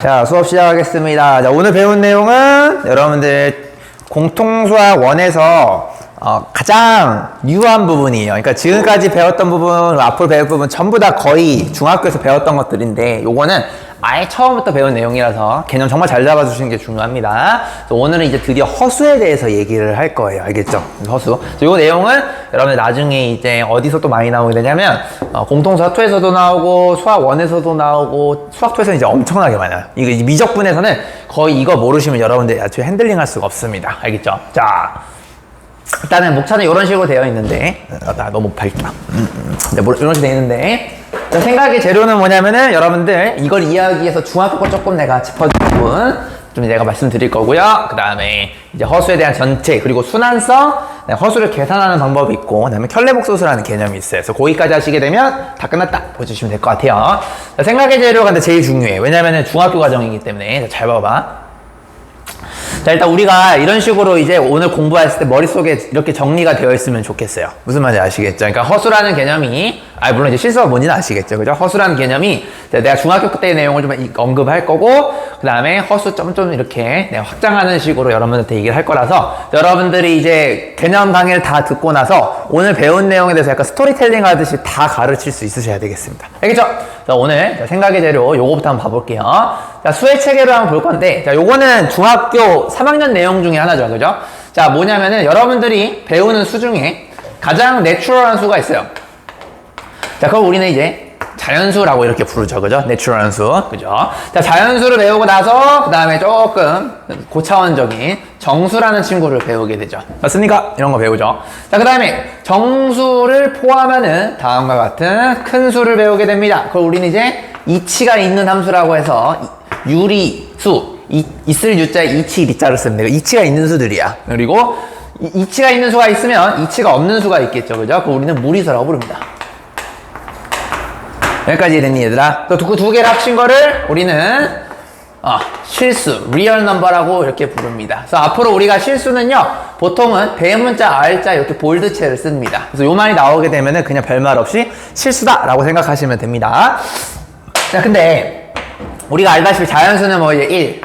자, 수업 시작하겠습니다. 자, 오늘 배운 내용은 여러분들 공통수학 1에서 가장 유한 부분이에요. 그러니까 지금까지 배웠던 부분, 앞으로 배울 부분 전부 다 거의 중학교에서 배웠던 것들인데 요거는 아예 처음부터 배운 내용이라서 개념 정말 잘 잡아주시는 게 중요합니다. 오늘은 이제 드디어 허수에 대해서 얘기를 할 거예요. 알겠죠? 허수. 요 내용은 여러분들 나중에 이제 어디서 또 많이 나오게 되냐면 공통수학 2에서도 나오고 수학 1에서도 나오고 수학 2에서는 이제 엄청나게 많아요. 이거 이제 미적분에서는 거의 이거 모르시면 여러분들 아주 핸들링 할 수가 없습니다. 알겠죠? 자, 일단은 목차는 이런 식으로 되어 있는데 나 너무 밝다. 이런 식으로 되어 있는데 자, 생각의 재료는 뭐냐면은 여러분들 이걸 이야기해서 중학교 거 조금 내가 짚어준 부분 좀 내가 말씀드릴 거고요. 그 다음에 이제 허수에 대한 전체 그리고 순환성, 허수를 계산하는 방법이 있고 그 다음에 켤레복소수라는 개념이 있어요. 그래서 거기까지 하시게 되면 다 끝났다 보여주시면 될 것 같아요. 자, 생각의 재료가 근데 제일 중요해. 왜냐면은 중학교 과정이기 때문에. 자, 잘 봐봐. 자, 일단 우리가 이런 식으로 이제 오늘 공부했을 때 머릿속에 이렇게 정리가 되어 있으면 좋겠어요. 무슨 말인지 아시겠죠? 그러니까 허수라는 개념이, 물론 이제 실수가 뭔지는 아시겠죠? 그죠? 허수라는 개념이 내가 중학교 때의 내용을 좀 언급할 거고, 그 다음에 허수 좀 이렇게 내가 확장하는 식으로 여러분들한테 얘기를 할 거라서 여러분들이 이제 개념 강의를 다 듣고 나서 오늘 배운 내용에 대해서 약간 스토리텔링 하듯이 다 가르칠 수 있으셔야 되겠습니다. 알겠죠? 자, 오늘 생각의 재료 요거부터 한번 봐볼게요. 자, 수의 체계를 한번 볼 건데, 자, 요거는 중학교 3학년 내용 중에 하나죠. 그죠? 자, 뭐냐면은 여러분들이 배우는 수 중에 가장 내추럴한 수가 있어요. 자, 그걸 우리는 이제 자연수라고 이렇게 부르죠. 그죠? 내추럴한 수. 그죠? 자, 자연수를 배우고 나서 그 다음에 조금 고차원적인 정수라는 친구를 배우게 되죠. 맞습니까? 이런 거 배우죠. 자, 그 다음에 정수를 포함하는 다음과 같은 큰 수를 배우게 됩니다. 그걸 우리는 이제 이치가 있는 함수라고 해서 유리수, 있을 유자에 이치, 리자를 씁니다. 이치가 있는 수들이야. 그리고 이치가 있는 수가 있으면 이치가 없는 수가 있겠죠. 그죠? 그걸 우리는 무리수라고 부릅니다. 여기까지 됐니, 얘들아? 또 그 두 개를 합친 거를 우리는 실수, real number라고 이렇게 부릅니다. 그래서 앞으로 우리가 실수는요, 보통은 대문자, R자 이렇게 볼드체를 씁니다. 그래서 요 말이 나오게 되면은 그냥 별말 없이 실수다라고 생각하시면 됩니다. 자, 근데 우리가 알다시피 자연수는 뭐 이제 1,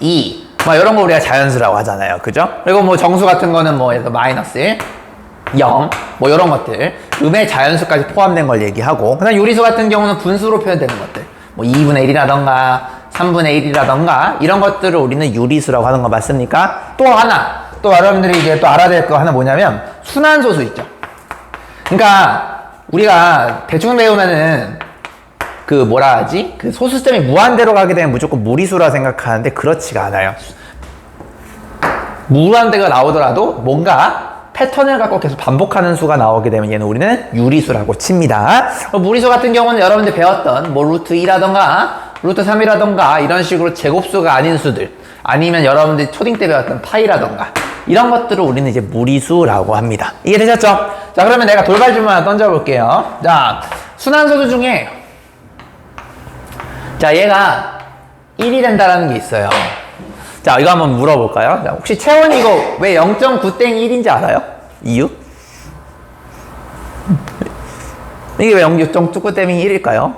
2, 뭐 이런 거 우리가 자연수라고 하잖아요. 그죠? 그리고 뭐 정수 같은 거는 뭐 예를 들어 마이너스 1, 0, 뭐 이런 것들, 음의 자연수까지 포함된 걸 얘기하고, 그 다음 요리수 같은 경우는 분수로 표현되는 것들, 뭐 2분의 1이라던가 3분의 1이라던가 이런 것들을 우리는 유리수라고 하는 거 맞습니까? 또 하나, 또 여러분들이 이제 또 알아야 될 거 하나 뭐냐면 순환소수 있죠. 그러니까 우리가 대충 배우면은 그 뭐라 하지? 그 소수점이 무한대로 가게 되면 무조건 무리수라 생각하는데 그렇지가 않아요. 무한대가 나오더라도 뭔가 패턴을 갖고 계속 반복하는 수가 나오게 되면 얘는 우리는 유리수라고 칩니다. 무리수 같은 경우는 여러분들 배웠던 뭐 루트 2라던가 루트 3이라던가 이런 식으로 제곱수가 아닌 수들, 아니면 여러분들이 초딩 때 배웠던 파이라던가 이런 것들을 우리는 이제 무리수라고 합니다. 이해되셨죠? 자, 그러면 내가 돌발 질문 하나 던져볼게요. 자, 순환소수 중에 자, 얘가 1이 된다라는 게 있어요. 자, 이거 한번 물어볼까요? 자, 혹시 채원이 이거 왜 0.9-1인지 알아요? 이유? 이게 왜 0.9-1일까요?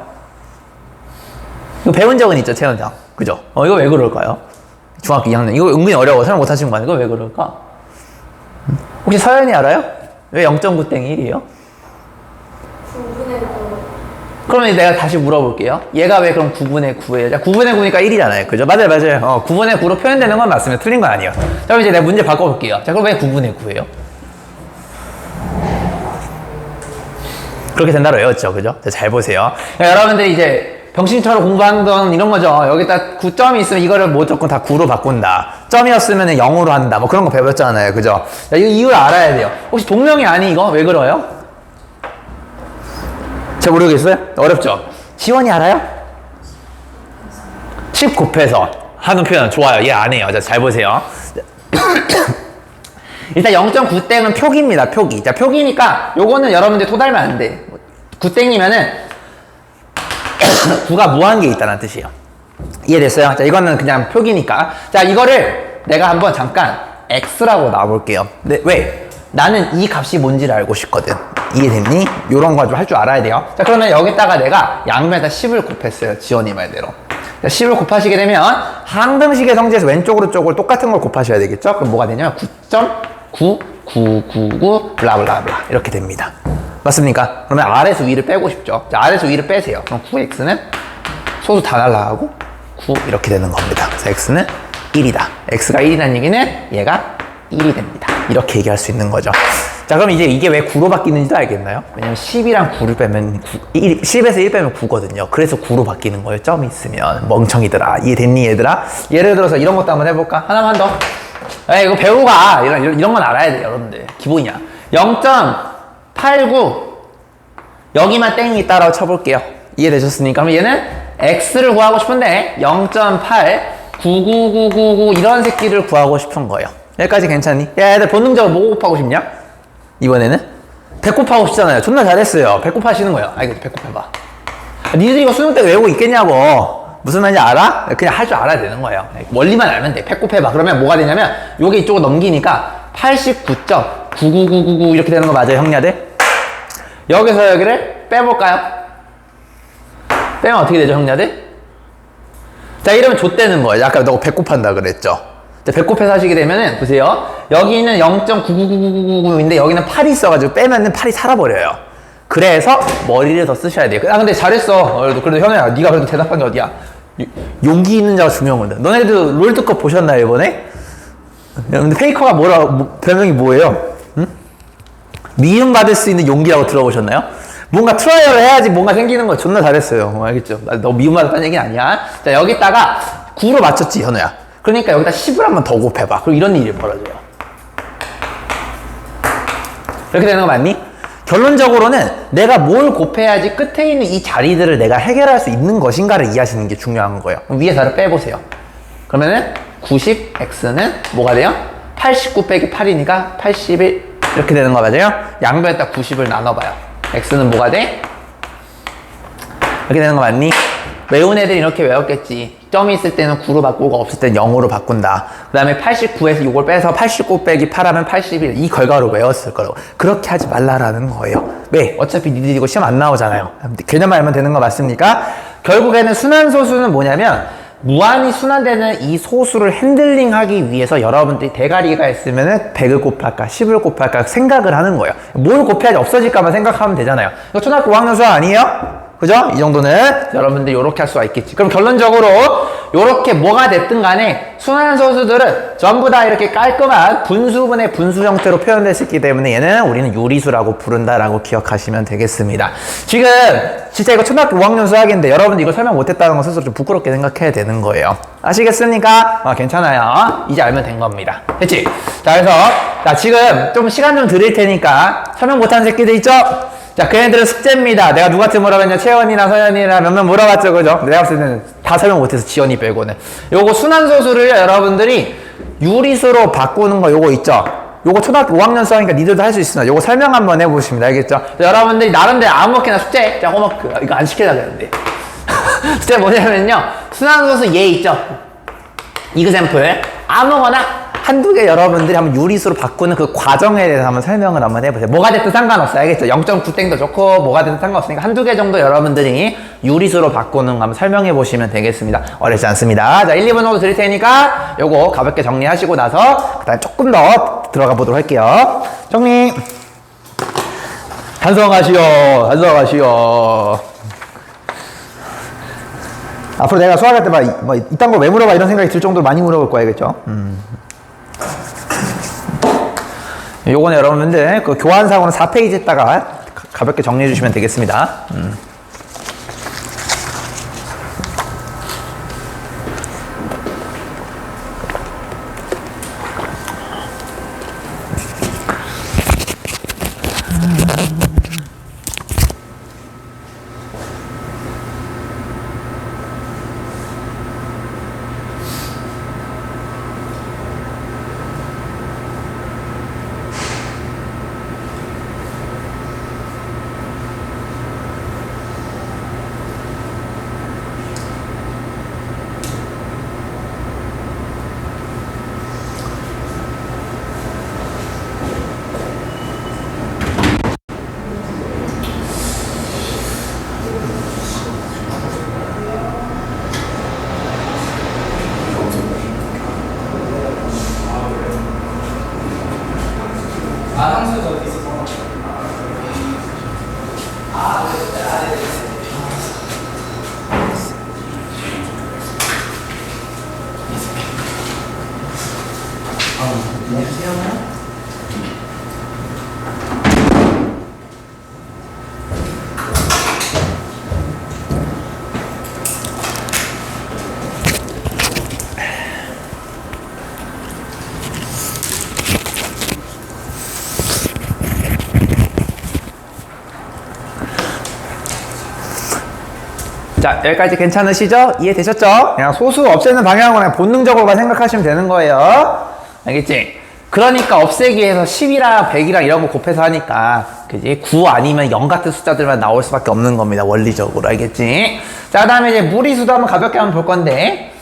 이거 배운 적은 있죠, 채원장. 그죠? 이거 왜 그럴까요? 중학교 2학년. 이거 은근히 어려워. 설명 못하시는 거 아니에요? 이거 왜 그럴까? 혹시 서연이 알아요? 왜 0.9-1이에요? 그러면 내가 다시 물어볼게요. 얘가 왜 그럼 9분의 9예요? 자, 9분의 9니까 1이잖아요. 그죠? 맞아요, 맞아요. 9분의 9로 표현되는 건 맞습니다. 틀린 건 아니에요. 자, 그럼 이제 내가 문제 바꿔볼게요. 자, 그럼 왜 9분의 9예요? 그렇게 된다고 외웠죠. 그죠? 자, 잘 보세요. 그러니까 여러분들이 이제 병신처럼 공부하는 건 이런 거죠. 여기다 9점이 있으면 이거를 무조건 다 9로 바꾼다. 점이었으면 0으로 한다. 뭐 그런 거 배웠잖아요. 그죠? 자, 이 이유를 알아야 돼요. 혹시 동명이 아니 이거? 왜 그래요? 잘 모르겠어요? 어렵죠? 지원이 알아요? 10 곱해서 하는 표현 좋아요. 얘 안 해요. 자, 잘 보세요. 일단 0.9땡은 표기입니다. 표기. 자, 표기니까 요거는 여러분들 토달면 안 돼. 9땡이면은 9가 무한계 있다는 뜻이에요. 이해됐어요? 자, 이거는 그냥 표기니까. 자, 이거를 내가 한번 잠깐 X라고 놔볼게요. 네, 왜? 나는 이 값이 뭔지를 알고 싶거든. 이해됐니? 요런 거 좀 할 줄 알아야 돼요. 자, 그러면 여기다가 내가 양면에다 10을 곱했어요. 지원이 말대로. 10을 곱하시게 되면 항등식의 성질에서 왼쪽으로 쪽으로 똑같은 걸 곱하셔야 되겠죠? 그럼 뭐가 되냐면 9.9999 블라블라블라 이렇게 됩니다. 맞습니까? 그러면 아래에서 위를 빼고 싶죠. 자, 아래에서 위를 빼세요. 그럼 9x는 소수 다 날라가고 9 이렇게 되는 겁니다. 그래서 x는 1이다. x가 1이라는 얘기는 얘가 1이 됩니다. 이렇게 얘기할 수 있는 거죠. 자, 그럼 이제 이게 왜 9로 바뀌는지도 알겠나요? 왜냐면 10이랑 9를 빼면 10에서 1 빼면 9거든요. 그래서 9로 바뀌는 거예요. 점이 있으면. 멍청이들아. 이해됐니, 얘들아? 예를 들어서 이런 것도 한번 해볼까? 하나만 더. 에이, 이거 배우고 가. 이런 건 알아야 돼요, 여러분들. 기본이야. 0.89 여기만 땡이 있다라고 쳐볼게요. 이해되셨습니까? 그럼 얘는 x를 구하고 싶은데 0.8 99999 이런 새끼를 구하고 싶은 거예요. 여기까지 괜찮니? 야, 얘들 본능적으로 뭐 곱하고 싶냐? 이번에는 배꼽 하고 싶잖아요. 존나 잘했어요. 배꼽 하시는 거예요. 이거 배꼽 해봐. 니들이 이거 수능 때 외우고 있겠냐고. 무슨 말인지 알아? 그냥 할 줄 알아야 되는 거예요. 원리만 알면 돼. 배꼽 해봐. 그러면 뭐가 되냐면 요게 이쪽으로 넘기니까 89.99999 이렇게 되는 거 맞아요, 형냐들? 여기서 여기를 빼볼까요? 빼면 어떻게 되죠, 형냐들? 자, 이러면 좆되는 거예요. 아까 너 배꼽 한다 그랬죠? 자, 배꼽해서 하시게 되면은, 보세요. 여기는 0.99999인데 여기는 8이 있어가지고 빼면은 8이 살아버려요. 그래서 머리를 더 쓰셔야 돼요. 아, 근데 잘했어. 그래도 현우야, 네가 그래도 대답한 게 어디야? 용기 있는 자가 중요한 건데. 너네도 롤드컵 보셨나요, 이번에? 근데 페이커가 별명이 뭐예요? 응? 미움받을 수 있는 용기라고 들어보셨나요? 뭔가 트라이얼을 해야지 뭔가 생기는 거 존나 잘했어요. 알겠죠? 너 미움받았다는 얘기는 아니야. 자, 여기다가 9로 맞췄지, 현우야. 그러니까 여기다 10을 한번 더 곱해봐. 그럼 이런 일이 벌어져요. 이렇게 되는 거 맞니? 결론적으로는 내가 뭘 곱해야지 끝에 있는 이 자리들을 내가 해결할 수 있는 것인가를 이해하시는 게 중요한 거예요. 그럼 위에서를 빼보세요. 그러면은 90x는 뭐가 돼요? 89 빼기 8이니까 81 이렇게 되는 거 맞아요? 양변에다 90을 나눠봐요. x는 뭐가 돼? 이렇게 되는 거 맞니? 외운 애들이 이렇게 외웠겠지. 점이 있을 때는 9로 바꾸고 없을 때는 0으로 바꾼다. 그 다음에 89에서 이걸 빼서 89 빼기 8 하면 81. 이 결과로 외웠을 거라고. 그렇게 하지 말라라는 거예요. 왜? 어차피 니들이 이거 시험 안 나오잖아요. 개념 알면 되는 거 맞습니까? 결국에는 순환소수는 뭐냐면 무한히 순환되는 이 소수를 핸들링하기 위해서 여러분들이 대가리가 있으면은 100을 곱할까 10을 곱할까 생각을 하는 거예요. 뭘 곱해야지 없어질까만 생각하면 되잖아요. 이거 초등학교 5학년 수학 아니에요? 그죠? 이 정도는 여러분들이 요렇게 할 수가 있겠지. 그럼 결론적으로 요렇게 뭐가 됐든 간에 순환소수들은 전부 다 이렇게 깔끔한 분수분의 분수 형태로 표현됐기 때문에 얘는 우리는 유리수라고 부른다라고 기억하시면 되겠습니다. 지금 진짜 이거 초등학교 5학년 수학인데 여러분들 이거 설명 못했다는 건 스스로 좀 부끄럽게 생각해야 되는 거예요. 아시겠습니까? 괜찮아요. 이제 알면 된 겁니다. 됐지? 자, 그래서 자, 지금 좀 시간 좀 드릴 테니까 설명 못한 새끼들 있죠? 자, 걔네들은 숙제입니다. 내가 누구한테 물어봤냐? 채원이나 서연이나 몇몇 물어봤죠, 그죠? 내가 봤을 때는 다 설명 못해서 지연이 빼고는. 요거 순환소수를 여러분들이 유리수로 바꾸는 거 요거 있죠? 요거 초등학교 5학년 수학이니까 니들도 할 수 있습니다. 요거 설명 한번 해보십니다. 알겠죠? 여러분들이 나름대로 아무렇게나 숙제, 자, 홈워크. 이거 안 시키려고 했는데. 숙제 뭐냐면요. 순환소수 얘 있죠? 이그샘플. 아무거나 한두 개 여러분들이 한번 유리수로 바꾸는 그 과정에 대해서 한번 설명을 한번 해보세요. 뭐가 됐든 상관없어요. 알겠죠? 0.9땡도 좋고 뭐가 됐든 상관없으니까 한두 개 정도 여러분들이 유리수로 바꾸는 거 한번 설명해 보시면 되겠습니다. 어렵지 않습니다. 자, 1, 2분 정도 드릴 테니까 요거 가볍게 정리하시고 나서 그 다음에 조금 더 들어가 보도록 할게요. 정리. 반성하시오. 반성하시오. 앞으로 내가 수학할 때 막 이딴 거 왜 물어봐 이런 생각이 들 정도로 많이 물어볼 거야. 알겠죠? 요거는 여러분들 그 교환사고는 4페이지에다가 가볍게 정리해 주시면 되겠습니다. 자, 여기까지 괜찮으시죠? 이해되셨죠? 그냥 소수 없애는 방향으로 그냥 본능적으로만 생각하시면 되는 거예요. 알겠지? 그러니까 없애기 위해서 10이랑 100이랑 이런 거 곱해서 하니까 그지? 9 아니면 0 같은 숫자들만 나올 수밖에 없는 겁니다. 원리적으로. 알겠지? 자, 그 다음에 이제 무리수도 한번 가볍게 한번 볼 건데,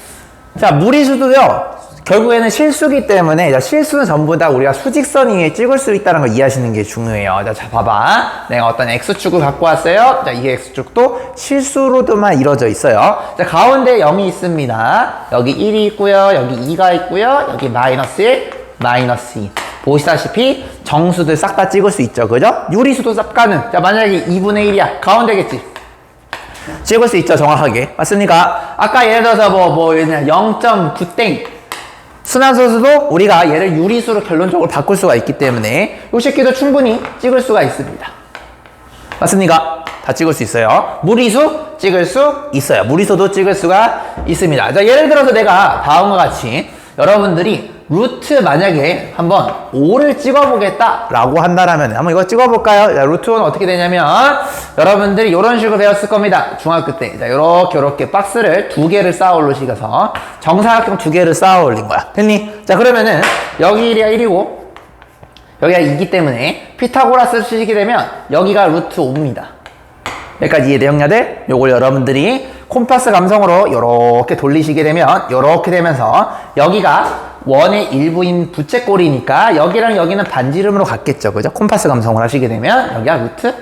자, 무리수도요, 결국에는 실수기 때문에, 자, 실수는 전부 다 우리가 수직선 위에 찍을 수 있다는 걸 이해하시는 게 중요해요. 자, 봐봐. 내가 어떤 X축을 갖고 왔어요. 자, 이 X축도 실수로도만 이루어져 있어요. 자, 가운데 0이 있습니다. 여기 1이 있고요. 여기 2가 있고요. 여기 마이너스 1, 마이너스 2. 보시다시피 정수들 싹 다 찍을 수 있죠. 그죠? 유리수도 싹 가는. 자, 만약에 2분의 1이야. 가운데겠지. 찍을 수 있죠. 정확하게. 맞습니까? 아까 예를 들어서 뭐 0.9땡. 순환소수도 우리가 얘를 유리수로 결론적으로 바꿀 수가 있기 때문에 이 새끼도 충분히 찍을 수가 있습니다. 맞습니까? 다 찍을 수 있어요. 무리수 찍을 수 있어요. 무리수도 찍을 수가 있습니다. 자, 예를 들어서 내가 다음과 같이 여러분들이 루트 만약에 한번 5를 찍어보겠다 라고 한다라면 한번 이거 찍어볼까요? 자, 루트 5는 어떻게 되냐면 여러분들이 이런 식으로 배웠을 겁니다. 중학교 때. 자, 요렇게 박스를 2개를 쌓아 올리시고서 정사각형 2개를 쌓아 올린 거야. 됐니? 자, 그러면은 여기 1이야 1이고 여기가 2기 때문에 피타고라스를 쓰시게 되면 여기가 루트 5입니다. 여기까지 이해되었냐들? 요걸 여러분들이 콤파스 감성으로 요렇게 돌리시게 되면 요렇게 되면서 여기가 원의 일부인 부채꼴이니까 여기랑 여기는 반지름으로 갔겠죠. 그죠? 콤파스 감성을 하시게 되면 여기가 루트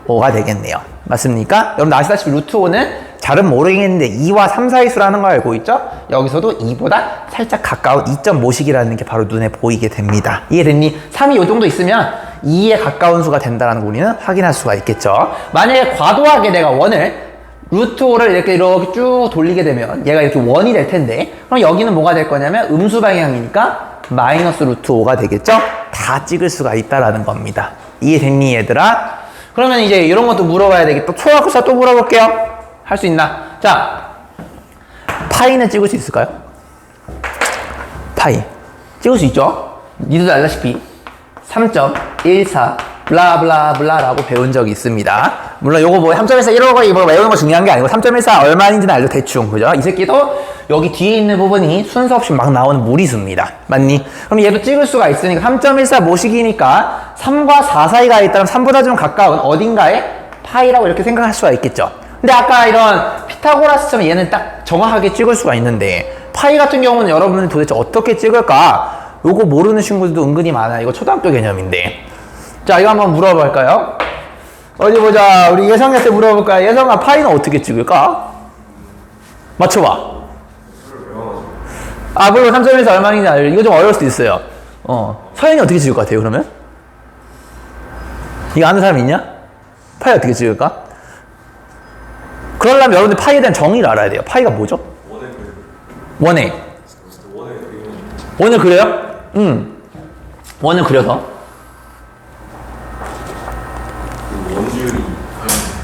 5가 되겠네요. 맞습니까? 여러분 아시다시피 루트 5는 잘은 모르겠는데 2와 3 사이 수라는 걸 알고 있죠? 여기서도 2보다 살짝 가까운 2.5식이라는 게 바로 눈에 보이게 됩니다. 이해됐니? 3이 이 정도 있으면 2에 가까운 수가 된다는 걸 우리는 확인할 수가 있겠죠. 만약에 과도하게 내가 원을 루트 5를 이렇게 쭉 돌리게 되면 얘가 이렇게 원이 될 텐데 그럼 여기는 뭐가 될 거냐면 음수 방향이니까 마이너스 루트 5가 되겠죠? 다 찍을 수가 있다라는 겁니다. 이해됐니 얘들아? 그러면 이제 이런 것도 물어봐야 되겠다. 초등학교사 또 물어볼게요. 할 수 있나? 자, 파이는 찍을 수 있을까요? 파이 찍을 수 있죠? 니들도 알다시피 3.14 블라블라블라라고 배운 적이 있습니다. 물론 요거 뭐 3.14 이런 거 이거 외우는 거 중요한 게 아니고 3.14 얼마인지는 알죠. 대충. 그죠? 이 새끼도 여기 뒤에 있는 부분이 순서 없이 막 나오는 무리수입니다. 맞니? 그럼 얘도 찍을 수가 있으니까 3.14 모식이니까 3과 4 사이가 있다면 3보다 좀 가까운 어딘가에 파이라고 이렇게 생각할 수가 있겠죠. 근데 아까 이런 피타고라스처럼 얘는 딱 정확하게 찍을 수가 있는데 파이 같은 경우는 여러분은 도대체 어떻게 찍을까? 요거 모르는 친구들도 은근히 많아요. 이거 초등학교 개념인데. 자, 이거 한번 물어볼까요? 어디 보자. 우리 예성이한테 물어볼까요? 예성아, 파이는 어떻게 찍을까? 맞춰봐. 아, 물론 3.1에서 얼마인지 알려. 이거 좀 어려울 수도 있어요. 서현이 어떻게 찍을 것 같아요, 그러면? 이거 아는 사람 있냐? 파이 어떻게 찍을까? 그러려면 여러분들 파이에 대한 정의를 알아야 돼요. 파이가 뭐죠? 원에. 원을 그려요? 원을 그려서.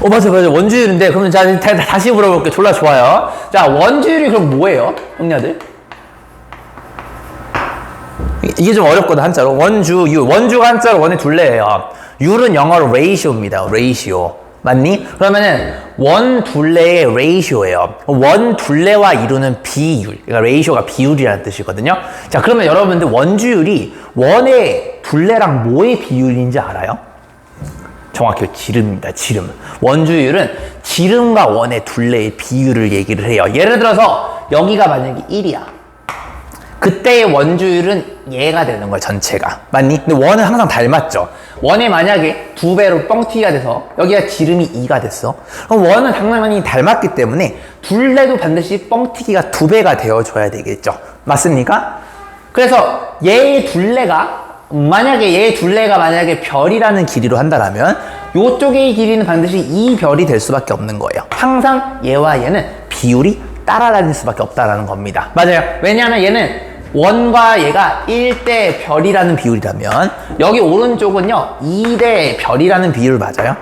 맞아. 원주율인데, 그러면 자, 다시 물어볼게요. 졸라 좋아요. 자, 원주율이 그럼 뭐예요? 형님들? 이게 좀 어렵거든, 한자로. 원주율. 원주가 한자로 원의 둘레예요. 율은 영어로 레이시오입니다. 레이시오. 맞니? 그러면은 원 둘레의 레이시오예요. 원 둘레와 이루는 비율. 그러니까 레이시오가 비율이라는 뜻이거든요. 자, 그러면 여러분들 원주율이 원의 둘레랑 뭐의 비율인지 알아요? 정확히 지름입니다. 지름. 원주율은 지름과 원의 둘레의 비율을 얘기를 해요. 예를 들어서 여기가 만약에 1이야. 그때의 원주율은 얘가 되는 거야, 전체가. 맞니? 근데 원은 항상 닮았죠. 원에 만약에 2배로 뻥튀기가 돼서 여기가 지름이 2가 됐어. 그럼 원은 당연히 닮았기 때문에 둘레도 반드시 뻥튀기가 2배가 되어줘야 되겠죠. 맞습니까? 그래서 얘의 둘레가 만약에 얘 둘레가 만약에 별이라는 길이로 한다면 요쪽의 길이는 반드시 이 별이 될 수밖에 없는 거예요. 항상 얘와 얘는 비율이 따라다닐 수밖에 없다라는 겁니다. 맞아요. 왜냐하면 얘는 원과 얘가 1대 별이라는 비율이라면 여기 오른쪽은요 2대 별이라는 비율 맞아요?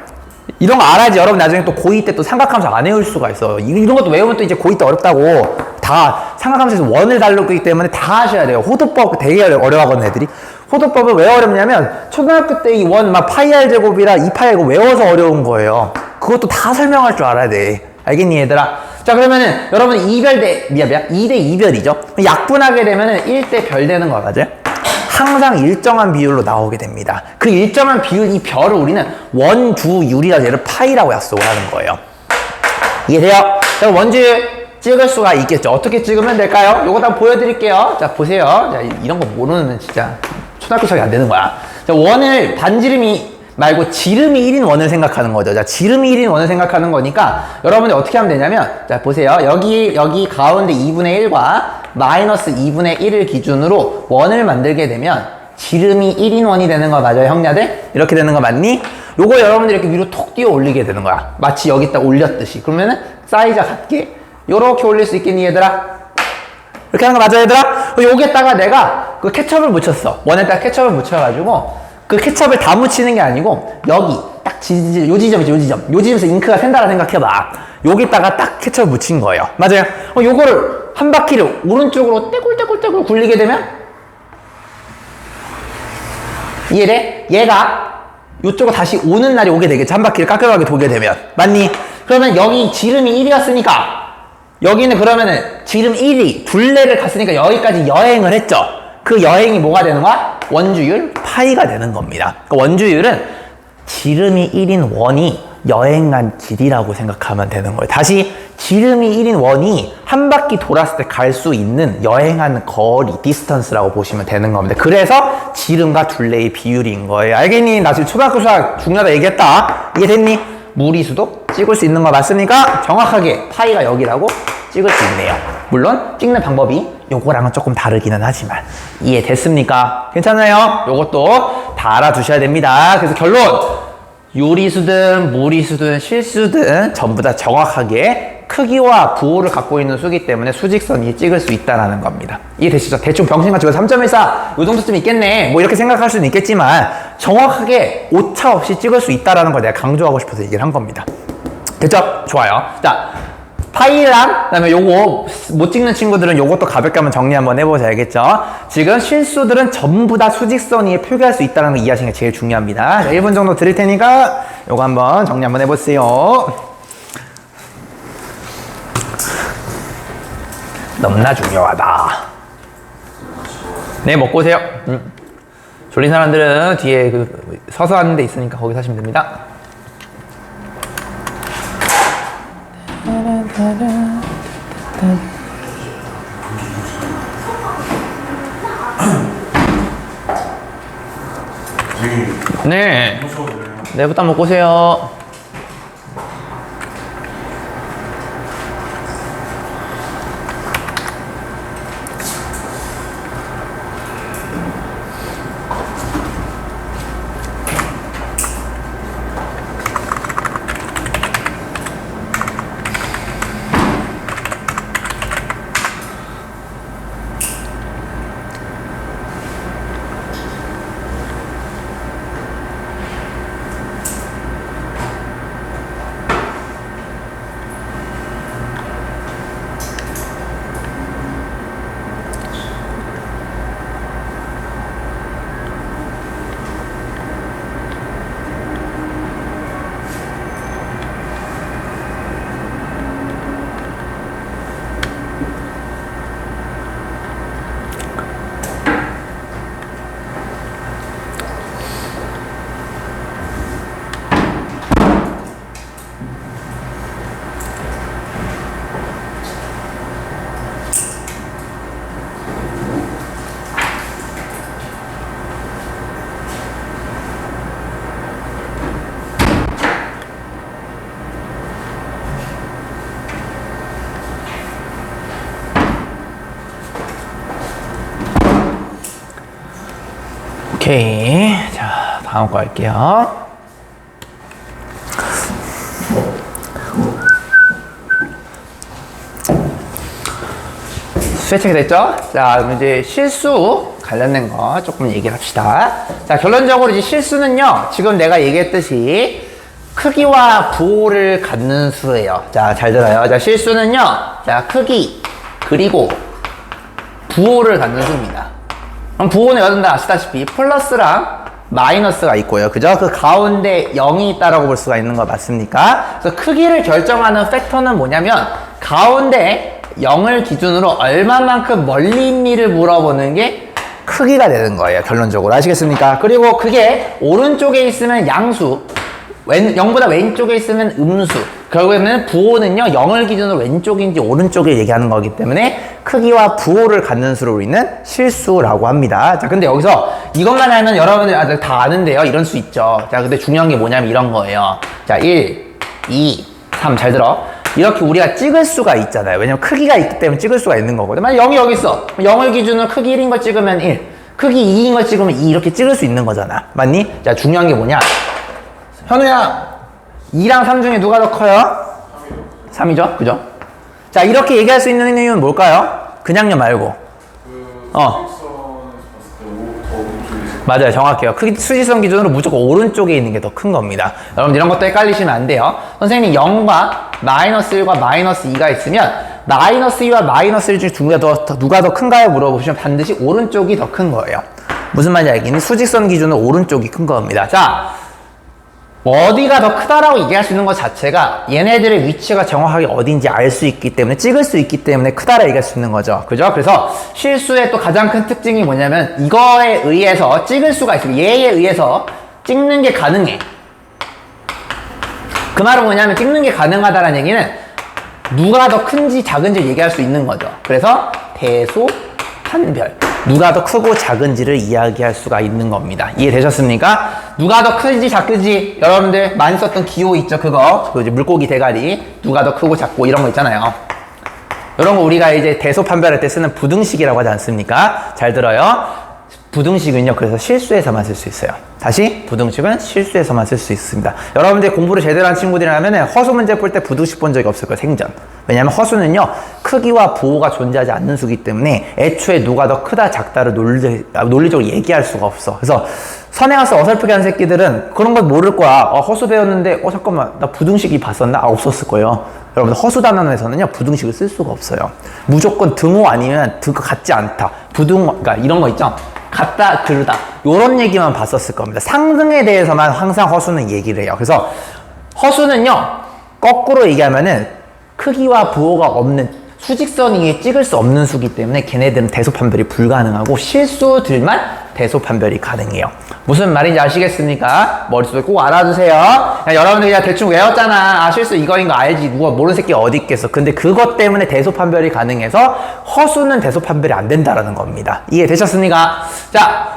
이런 거 알아야지 여러분 나중에 또 고2 때 또 삼각함수 안 외울 수가 있어요. 이런 것도 외우면 또 이제 고2 때 어렵다고. 다 삼각함수에서 원을 다루기 때문에 다 하셔야 돼요. 호도법 되게 어려워하거든 애들이. 호도법을 왜 어렵냐면 초등학교 때 이 원 막 파이 r 제곱이라 2파이 r 외워서 어려운 거예요. 그것도 다 설명할 줄 알아야 돼. 알겠니 얘들아? 자 그러면은 여러분 2대 2별이죠. 약분하게 되면은 1대 별 되는 거 맞아요? 항상 일정한 비율로 나오게 됩니다. 그 일정한 비율 이 별을 우리는 원주율이라 얘를 파이라고 약속을 하는 거예요. 이해돼요? 자 원주율 찍을 수가 있겠죠. 어떻게 찍으면 될까요? 요거 다 보여드릴게요. 자 보세요. 자 이런 거 모르면 진짜 초등학교 수학이 안 되는 거야. 자 원을 반지름이 말고 지름이 1인 원을 생각하는 거죠. 자, 지름이 1인 원을 생각하는 거니까 여러분들 어떻게 하면 되냐면 자, 보세요. 여기 가운데 2분의 1과 마이너스 2분의 1을 기준으로 원을 만들게 되면 지름이 1인 원이 되는 거 맞아요, 형냐들? 이렇게 되는 거 맞니? 요거 여러분들 이렇게 위로 톡 뛰어 올리게 되는 거야. 마치 여기다 올렸듯이. 그러면은 사이즈가 같게 요렇게 올릴 수 있겠니, 얘들아? 이렇게 하는 거 맞아요, 얘들아? 여기에다가 내가 그 케첩을 묻혔어. 원에다가 케첩을 묻혀가지고 그 케첩을 다 묻히는 게 아니고 여기 딱 요 지점이죠. 요 지점에서 잉크가 샌다라 생각해봐. 여기다가 딱 케첩을 묻힌 거예요. 맞아요. 요거를 한 바퀴를 오른쪽으로 떼굴떼굴떼굴 굴리게 되면 이해돼? 얘가 요쪽으로 다시 오는 날이 오게 되겠지. 한 바퀴를 깔끔하게 돌게 되면. 맞니? 그러면 여기 지름이 1이었으니까 여기는 그러면은 지름 1이 둘레를 갔으니까 여기까지 여행을 했죠. 그 여행이 뭐가 되는 거야? 원주율 파이가 되는 겁니다. 그러니까 원주율은 지름이 1인 원이 여행한 길이라고 생각하면 되는 거예요. 다시 지름이 1인 원이 한 바퀴 돌았을 때 갈 수 있는 여행한 거리, 디스턴스라고 보시면 되는 겁니다. 그래서 지름과 둘레의 비율인 거예요. 알겠니? 나 지금 초등학교 수학 중요하다 얘기했다. 이해됐니? 무리수도 찍을 수 있는 거 맞습니까? 정확하게 파이가 여기라고 찍을 수 있네요. 물론 찍는 방법이 요거랑은 조금 다르기는 하지만 이해됐습니까? 괜찮아요? 요것도 다 알아두셔야 됩니다. 그래서 결론! 유리수든 무리수든 실수든 전부 다 정확하게 크기와 부호를 갖고 있는 수기 때문에 수직선이 찍을 수 있다는 겁니다. 이해되시죠? 대충 병신같이 3.14 요 정도쯤 있겠네 뭐 이렇게 생각할 수는 있겠지만 정확하게 오차 없이 찍을 수 있다는 걸 내가 강조하고 싶어서 얘기를 한 겁니다. 됐죠? 좋아요. 자, 파이랑 그다음에 요거 못 찍는 친구들은 요것도 가볍게 한번 정리 한번 해보자. 알겠죠? 지금 실수들은 전부 다 수직선 위에 표기할 수 있다는 거 이해하시는 게 제일 중요합니다. 자, 1분 정도 드릴 테니까 요거 한번 정리 한번 해보세요. 너무나 중요하다. 네, 먹고 오세요. 졸린 사람들은 뒤에 그 서서 하는 데 있으니까 거기서 하시면 됩니다. 네. 내부터 먹고 오세요. 오케이. 자, 다음 거 할게요. 수에 체크됐죠? 자, 그럼 이제 실수 관련된 거 조금 얘기를 합시다. 자, 결론적으로 이제 실수는요, 지금 내가 얘기했듯이 크기와 부호를 갖는 수예요. 자, 잘 들어요. 자, 실수는요, 자, 크기, 그리고 부호를 갖는 수입니다. 그럼 부호는 여러분들 아시다시피 플러스랑 마이너스가 있고요. 그죠? 그 가운데 0이 있다라고 볼 수가 있는 거 맞습니까? 그래서 크기를 결정하는 팩터는 뭐냐면 가운데 0을 기준으로 얼마만큼 멀리 있니를 물어보는 게 크기가 되는 거예요. 결론적으로. 아시겠습니까? 그리고 그게 오른쪽에 있으면 양수, 0보다 왼쪽에 있으면 음수. 결국에는 부호는요, 0을 기준으로 왼쪽인지 오른쪽을 얘기하는 거기 때문에 크기와 부호를 갖는 수로 우리는 실수라고 합니다. 자, 근데 여기서 이것만 알면 여러분들 다 아는데요. 이런 수 있죠. 자, 근데 중요한 게 뭐냐면 이런 거예요. 자, 1, 2, 3. 잘 들어. 이렇게 우리가 찍을 수가 있잖아요. 왜냐면 크기가 있기 때문에 찍을 수가 있는 거거든. 만약 0이 여기 있어. 0을 기준으로 크기 1인 거 찍으면 1. 크기 2인 거 찍으면 2 이렇게 찍을 수 있는 거잖아. 맞니? 자, 중요한 게 뭐냐? 현우야, 2랑 3 중에 누가 더 커요? 3이죠? 그죠? 자, 이렇게 얘기할 수 있는 이유는 뭘까요? 그냥요 말고. 맞아요. 정확해요. 크기 수직선 기준으로 무조건 오른쪽에 있는 게 더 큰 겁니다. 여러분 이런 것도 헷갈리시면 안 돼요. 선생님이 0과 마이너스 1과 마이너스 2가 있으면 마이너스 2와 마이너스 1 중에 누가 더 큰가요? 물어보시면 반드시 오른쪽이 더 큰 거예요. 무슨 말인지 알겠니? 수직선 기준으로 오른쪽이 큰 겁니다. 자, 어디가 더 크다라고 얘기할 수 있는 것 자체가 얘네들의 위치가 정확하게 어딘지 알 수 있기 때문에 찍을 수 있기 때문에 크다라고 얘기할 수 있는 거죠. 그죠? 그래서 실수의 또 가장 큰 특징이 뭐냐면 이거에 의해서 찍을 수가 있어요. 얘에 의해서 찍는 게 가능해. 그 말은 뭐냐면 찍는 게 가능하다는 얘기는 누가 더 큰지 작은지 얘기할 수 있는 거죠. 그래서 대소 판별. 누가 더 크고 작은지를 이야기할 수가 있는 겁니다. 이해되셨습니까? 누가 더 크지 작은지 여러분들 많이 썼던 기호 있죠? 그거 이제 물고기 대가리 누가 더 크고 작고 이런 거 있잖아요. 이런 거 우리가 이제 대소 판별할 때 쓰는 부등식이라고 하지 않습니까? 잘 들어요. 부등식은요, 그래서 실수에서만 쓸 수 있어요. 다시, 부등식은 실수에서만 쓸 수 있습니다. 여러분들 공부를 제대로 한 친구들이라면 허수 문제 풀 때 부등식 본 적이 없을 거예요, 생전. 왜냐하면 허수는요, 크기와 부호가 존재하지 않는 수기 때문에 애초에 누가 더 크다, 작다를 논리적으로 얘기할 수가 없어. 그래서 선행학습 어설프게 한 새끼들은 그런 걸 모를 거야. 허수 배웠는데, 잠깐만, 나 부등식이 봤었나? 없었을 거예요. 여러분들 허수 단원에서는요, 부등식을 쓸 수가 없어요. 무조건 등호 아니면 등호 같지 않다. 그러니까 이런 거 있죠? 같다, 그르다. 요런 얘기만 봤었을 겁니다. 상등에 대해서만 항상 허수는 얘기를 해요. 그래서 허수는요, 거꾸로 얘기하면은 크기와 부호가 없는 수직선 위에 찍을 수 없는 수기 때문에 걔네들은 대소 판별이 불가능하고 실수들만 대소 판별이 가능해요. 무슨 말인지 아시겠습니까? 머릿속에 꼭 알아두세요. 여러분들 그냥 대충 외웠잖아. 실수 이거인 거 알지. 누가 모르는 새끼 어디 있겠어. 근데 그것 때문에 대소 판별이 가능해서 허수는 대소 판별이 안 된다라는 겁니다. 이해되셨습니까? 자,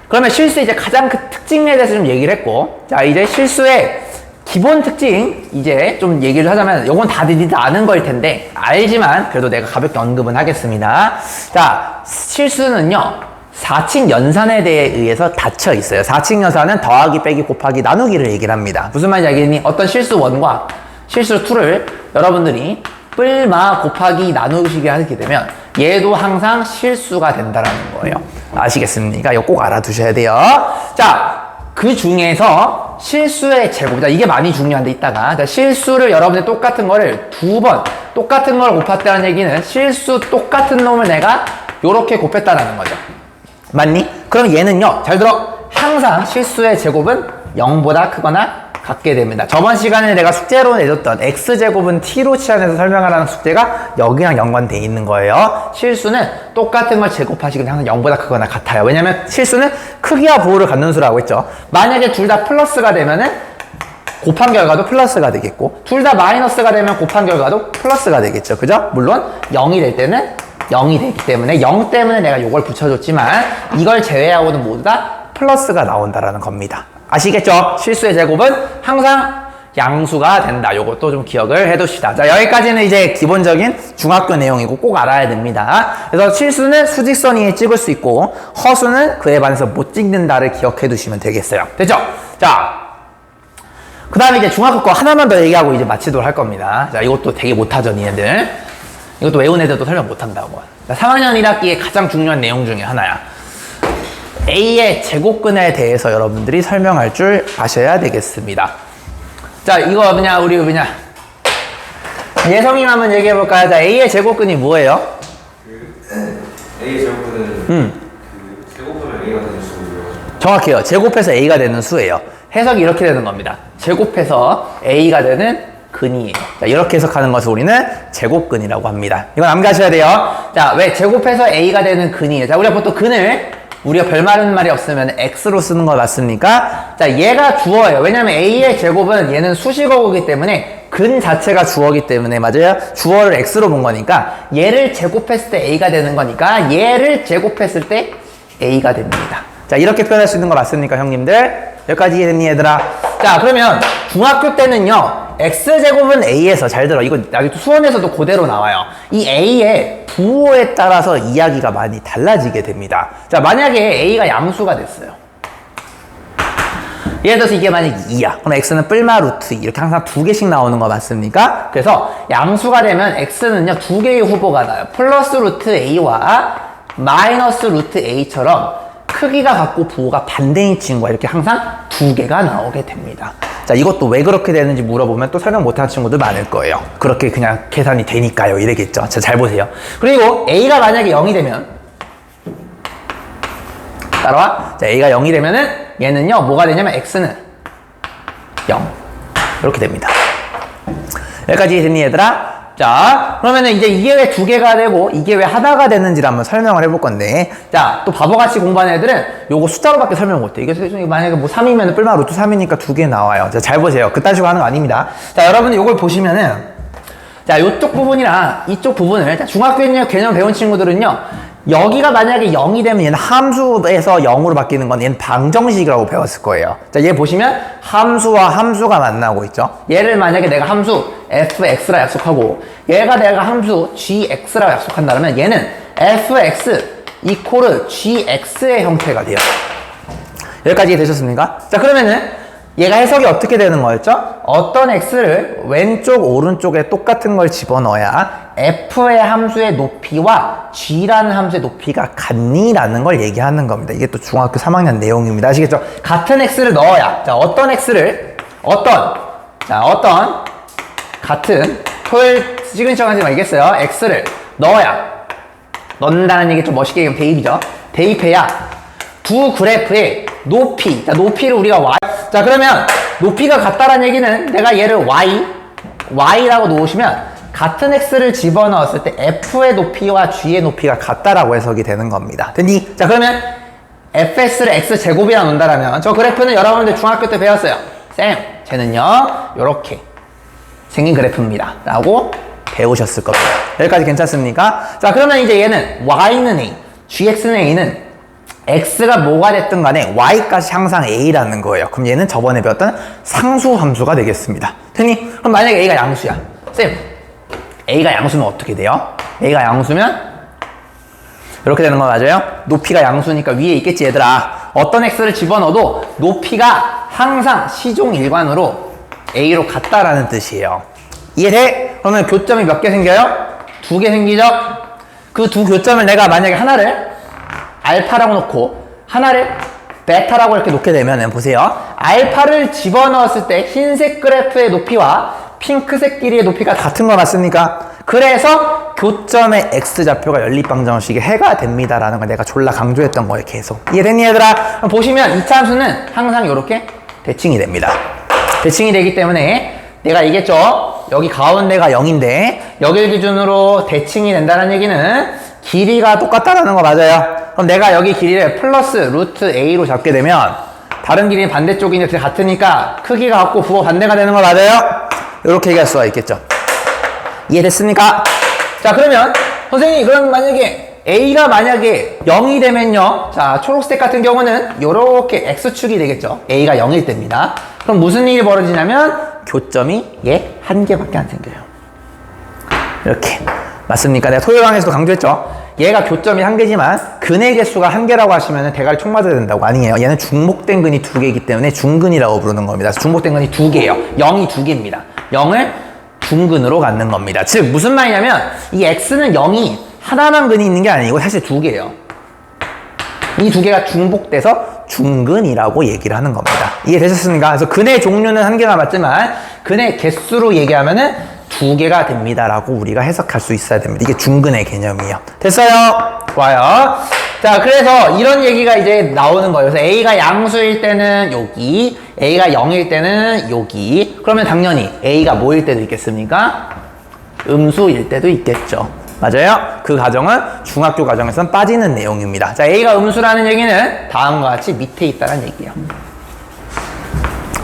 그러면 실수의 이제 가장 큰 특징에 대해서 좀 얘기를 했고, 자, 이제 실수의 기본 특징 이제 좀 얘기를 하자면 요건 다들 아는 거일 텐데 알지만 그래도 내가 가볍게 언급은 하겠습니다. 자, 실수는요 4칙 연산에 대해 의해서 닫혀 있어요. 4칙 연산은 더하기 빼기 곱하기 나누기를 얘기를 합니다. 무슨 말인지 알겠니? 어떤 실수 1과 실수 2를 여러분들이 뿔마 곱하기 나누기 하게 되면 얘도 항상 실수가 된다라는 거예요. 아시겠습니까? 이거 꼭 알아두셔야 돼요. 자, 그 중에서 실수의 제곱. 자, 이게 많이 중요한데 이따가. 자, 실수를 여러분들 똑같은 거를 2번 똑같은 걸 곱했다는 얘기는 실수 똑같은 놈을 내가 요렇게 곱했다라는 거죠. 맞니? 그럼 얘는요, 잘 들어. 항상 실수의 제곱은 0보다 크거나 같게 됩니다. 저번 시간에 내가 숙제로 내줬던 x제곱은 t로 치환해서 설명하라는 숙제가 여기랑 연관돼 있는 거예요. 실수는 똑같은 걸 제곱하시면 항상 0보다 크거나 같아요. 왜냐면 실수는 크기와 부호를 갖는 수라고 했죠. 만약에 둘 다 플러스가 되면은 곱한 결과도 플러스가 되겠고, 둘 다 마이너스가 되면 곱한 결과도 플러스가 되겠죠. 그죠? 물론 0이 될 때는 0이 되기 때문에 0 때문에 내가 이걸 붙여줬지만 이걸 제외하고는 모두 다 플러스가 나온다라는 겁니다. 아시겠죠? 실수의 제곱은 항상 양수가 된다. 요것도 좀 기억을 해둡시다. 자, 여기까지는 이제 기본적인 중학교 내용이고 꼭 알아야 됩니다. 그래서 실수는 수직선 위에 찍을 수 있고 허수는 그에 반해서 못 찍는다를 기억해 두시면 되겠어요. 됐죠? 자, 그 다음에 이제 중학교 거 하나만 더 얘기하고 이제 마치도록 할 겁니다. 자, 이것도 되게 못하죠, 니네들. 이것도 외운 애들도 설명 못한다고. 자, 3학년 1학기의 가장 중요한 내용 중에 하나야. A의 제곱근에 대해서 여러분들이 설명할 줄 아셔야 되겠습니다. 자, 이거 그냥 우리 그냥 예성이 한번 얘기해 볼까요? 자, A의 제곱근이 뭐예요? A의 제곱근은 제곱하면 A가 되는 수고요. 정확해요. 제곱해서 A가 되는 수예요. 해석이 이렇게 되는 겁니다. 제곱해서 A가 되는 근이에요. 자, 이렇게 해석하는 것을 우리는 제곱근이라고 합니다. 이건 암기하셔야 돼요. 자, 왜 제곱해서 A가 되는 근이에요? 자, 우리가 보통 근을 우리가 별다른 말이 없으면 x로 쓰는 거 맞습니까? 자, 얘가 주어예요. 왜냐면 A의 제곱은 얘는 수식어이기 때문에 근 자체가 주어이기 때문에 맞아요? 주어를 x로 본 거니까 얘를 제곱했을 때 A가 되는 거니까 얘를 제곱했을 때 A가 됩니다. 자, 이렇게 표현할 수 있는 거 맞습니까, 형님들? 여기까지 이해됐니, 얘들아? 자, 그러면 중학교 때는요, x제곱은 A에서, 잘 들어. 이거 나중에 수원에서도 그대로 나와요. 이 A의 부호에 따라서 이야기가 많이 달라지게 됩니다. 자, 만약에 A가 양수가 됐어요. 예를 들어서 이게 만약에 2야. 그럼 x는 뿔마 루트 2. 이렇게 항상 두 개씩 나오는 거 맞습니까? 그래서 양수가 되면 x는요, 두 개의 후보가 나요. 플러스 루트 a와 마이너스 루트 a처럼 크기가 같고 부호가 반대인 친구가 이렇게 항상 두 개가 나오게 됩니다. 자, 이것도 왜 그렇게 되는지 물어보면 또 설명 못하는 친구들 많을 거예요. 그렇게 그냥 계산이 되니까요. 이래겠죠. 자, 잘 보세요. 그리고 a가 만약에 0이 되면 따라와. 자, a가 0이 되면은 얘는요, 뭐가 되냐면 x는 0 이렇게 됩니다. 여기까지 됐니, 얘들아? 자, 그러면은 이제 이게 왜 두 개가 되고 이게 왜 하나가 되는지를 한번 설명을 해볼 건데, 자, 또 바보같이 공부하는 애들은 요거 숫자로밖에 설명 못해. 이게 만약에 뭐 3이면 뿔마 루트 3이니까 두 개 나와요. 자, 잘 보세요. 그딴 식으로 하는 거 아닙니다. 자, 여러분들 요걸 보시면은, 자, 요쪽 부분이랑 이쪽 부분을, 자, 중학교 개념 배운 친구들은요, 여기가 만약에 0이 되면 얘는 함수에서 0으로 바뀌는 건 얘는 방정식이라고 배웠을 거예요. 자, 얘 보시면 함수와 함수가 만나고 있죠. 얘를 만약에 내가 함수 fx라 약속하고 얘가 내가 함수 gx라고 약속한다면 얘는 fx 이코르 gx의 형태가 돼요. 여기까지 되셨습니까? 자, 그러면은 얘가 해석이 어떻게 되는 거였죠? 어떤 x를 왼쪽 오른쪽에 똑같은 걸 집어넣어야 f의 함수의 높이와 g라는 함수의 높이가 같니? 라는 걸 얘기하는 겁니다. 이게 또 중학교 3학년 내용입니다. 아시겠죠? 같은 x를 넣어야, 자, 어떤 같은 토요일 시그니처까지 알겠어요? x를 넣는다는 얘기 좀 멋있게 얘기하면 대입이죠. 대입해야 두 그래프의 높이, 자, 높이를 우리가 y, 자, 그러면 높이가 같다라는 얘기는 내가 얘를 y라고 놓으시면 같은 x를 집어넣었을 때 f의 높이와 g의 높이가 같다라고 해석이 되는 겁니다. 됐니? 자, 그러면 fs를 x제곱이라 놓는다라면 저 그래프는 여러분들 중학교 때 배웠어요. 쌤, 쟤는요 요렇게 생긴 그래프입니다 라고 배우셨을 겁니다. 여기까지 괜찮습니까? 자, 그러면 이제 얘는 y는 a, gx는 a는 x가 뭐가 됐든 간에 y값이 항상 a라는 거예요. 그럼 얘는 저번에 배웠던 상수함수가 되겠습니다. 됐니? 그럼 만약에 a가 양수야. 쌤, a가 양수면 어떻게 돼요? a가 양수면 이렇게 되는 거 맞아요? 높이가 양수니까 위에 있겠지, 얘들아. 어떤 x를 집어넣어도 높이가 항상 시종일관으로 a로 같다라는 뜻이에요. 이해돼? 그러면 교점이 몇 개 생겨요? 두 개 생기죠? 그 두 교점을 내가 만약에 하나를 알파라고 놓고 하나를 베타라고 이렇게 놓게 되면 보세요. 알파를 집어넣었을 때 흰색 그래프의 높이와 핑크색 길이의 높이가 같은 거 맞습니까? 그래서 교점의 x좌표가 연립방정식의 해가 됩니다라는 걸 내가 졸라 강조했던 거예요. 계속. 이해됐니, 얘들아? 그럼 보시면 2차 함수는 항상 이렇게 대칭이 됩니다. 대칭이 되기 때문에 내가 얘기했죠. 여기 가운데가 0인데 여기를 기준으로 대칭이 된다는 얘기는 길이가 똑같다라는 거 맞아요. 그럼 내가 여기 길이를 플러스 루트 a로 잡게 되면 다른 길이는 반대쪽인데 같으니까 크기가 같고 부호 반대가 되는 거 맞아요? 이렇게 얘기할 수가 있겠죠. 이해됐습니까? 자, 그러면 선생님, 그럼 만약에 a가 만약에 0이 되면요, 자, 초록색 같은 경우는 이렇게 x축이 되겠죠. a가 0일 때입니다. 그럼 무슨 일이 벌어지냐면 교점이 얘 한 개밖에 안 생겨요. 이렇게. 맞습니까? 내가 토요일 강에서도 강조했죠. 얘가 교점이 한 개지만 근의 개수가 한 개라고 하시면 대가리 총 맞아야 된다고. 아니에요. 얘는 중복된 근이 두 개이기 때문에 중근이라고 부르는 겁니다. 그래서 중복된 근이 두 개예요. 0이 두 개입니다. 0을 중근으로 갖는 겁니다. 즉 무슨 말이냐면 이 x는 0이 하나만 근이 있는 게 아니고 사실 두 개예요. 이 두 개가 중복돼서 중근이라고 얘기를 하는 겁니다. 이해되셨습니까? 그래서 근의 종류는 한 개가 맞지만 근의 개수로 얘기하면은 두 개가 됩니다라고 우리가 해석할 수 있어야 됩니다. 이게 중근의 개념이에요. 됐어요? 좋아요. 자, 그래서 이런 얘기가 이제 나오는 거예요. 그래서 A가 양수일 때는 여기, A가 0일 때는 여기. 그러면 당연히 A가 뭐일 때도 있겠습니까? 음수일 때도 있겠죠. 맞아요? 그 가정은 중학교 과정에서는 빠지는 내용입니다. 자, A가 음수라는 얘기는 다음과 같이 밑에 있다는 얘기예요.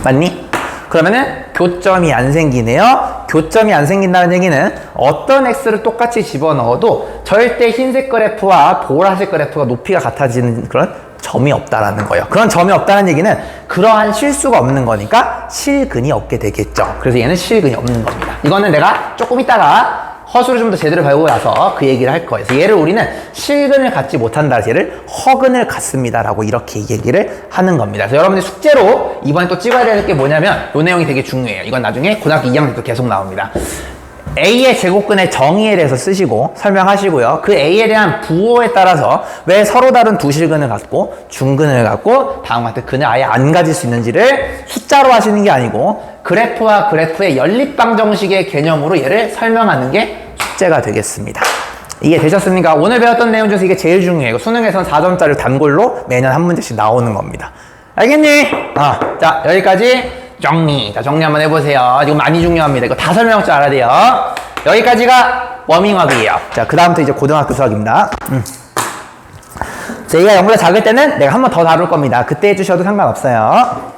맞니? 그러면은 교점이 안 생기네요. 교점이 안 생긴다는 얘기는 어떤 x를 똑같이 집어넣어도 절대 흰색 그래프와 보라색 그래프가 높이가 같아지는 그런 점이 없다라는 거예요. 그런 점이 없다는 얘기는 그러한 실수가 없는 거니까 실근이 없게 되겠죠. 그래서 얘는 실근이 없는 겁니다. 이거는 내가 조금 이따가 허수를 좀 더 제대로 배우고 나서 그 얘기를 할 거예요. 그래서 얘를 우리는 실근을 갖지 못한다. 얘를 허근을 갖습니다. 라고 이렇게 얘기를 하는 겁니다. 그래서 여러분들 숙제로 이번에 또 찍어야 될 게 뭐냐면 이 내용이 되게 중요해요. 이건 나중에 고등학교 2학년 때도 계속 나옵니다. A의 제곱근의 정의에 대해서 쓰시고 설명하시고요. 그 A에 대한 부호에 따라서 왜 서로 다른 두 실근을 갖고 중근을 갖고 다음과 같은 근을 아예 안 가질 수 있는지를 숫자로 하시는 게 아니고 그래프와 그래프의 연립방정식의 개념으로 얘를 설명하는 게 숙제가 되겠습니다. 이게 되셨습니까? 오늘 배웠던 내용 중에서 이게 제일 중요해요. 수능에선 4점짜리 단골로 매년 한 문제씩 나오는 겁니다. 알겠니? 자, 여기까지 정리. 자, 정리 한번 해보세요. 이거 많이 중요합니다. 이거 다 설명할 줄 알아야 돼요. 여기까지가 워밍업이에요. 자, 그 다음부터 이제 고등학교 수학입니다. 자, 얘가 0보다 작을 때는 내가 한 번 더 다룰 겁니다. 그때 해주셔도 상관없어요.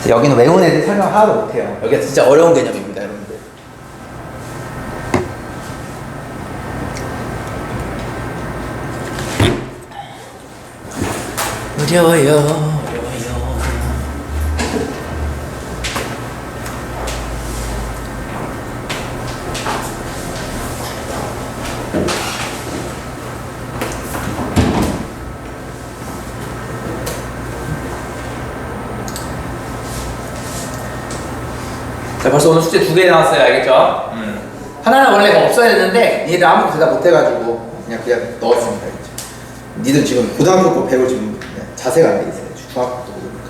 자, 여기는 외운 애들 설명 하나도 못해요. 여기가 진짜 어려운 개념입니다, 여러분들. 어려워요. 자, 벌써 오늘 숙제 2개 나왔어요. 알겠죠? 하나는 원래 없어야 되는데 니들 아무것도 대답 못해가지고 그냥 넣었습니다. 알겠죠? 니들 지금 고등학교 거 배울 지금 자세가 안 돼 있어요. 중학교 거 보니까.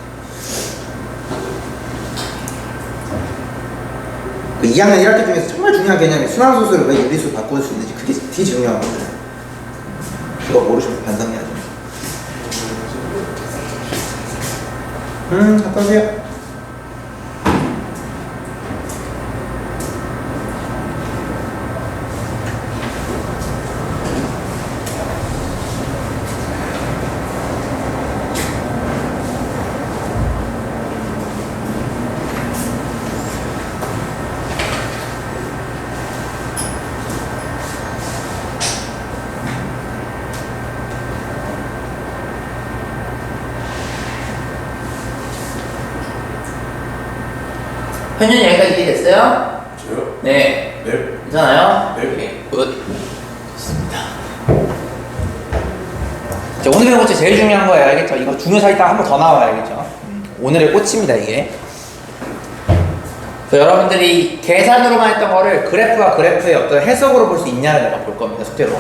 그 2학년 1학기 중에서 정말 중요한 개념이 순환소수를 왜 유리수 바꿀 수 있는지 그게 되게 중요하거든요. 그거 모르시면 반성해야죠. 갔다 오세요. 현준이 여기까지 이해됐어요? 저요? 네. 네. 괜찮아요? 네. 오케이. 굿. 좋습니다. 자, 오늘 배운 것 중에 제일 중요한 거예요. 알겠죠? 이거 중요사 이따가 한 번 더 나와요. 알겠죠? 오늘의 꽃입니다, 이게. 그래서 여러분들이 계산으로만 했던 거를 그래프와 그래프의 어떤 해석으로 볼 수 있냐를 내가 볼 겁니다, 숙제로.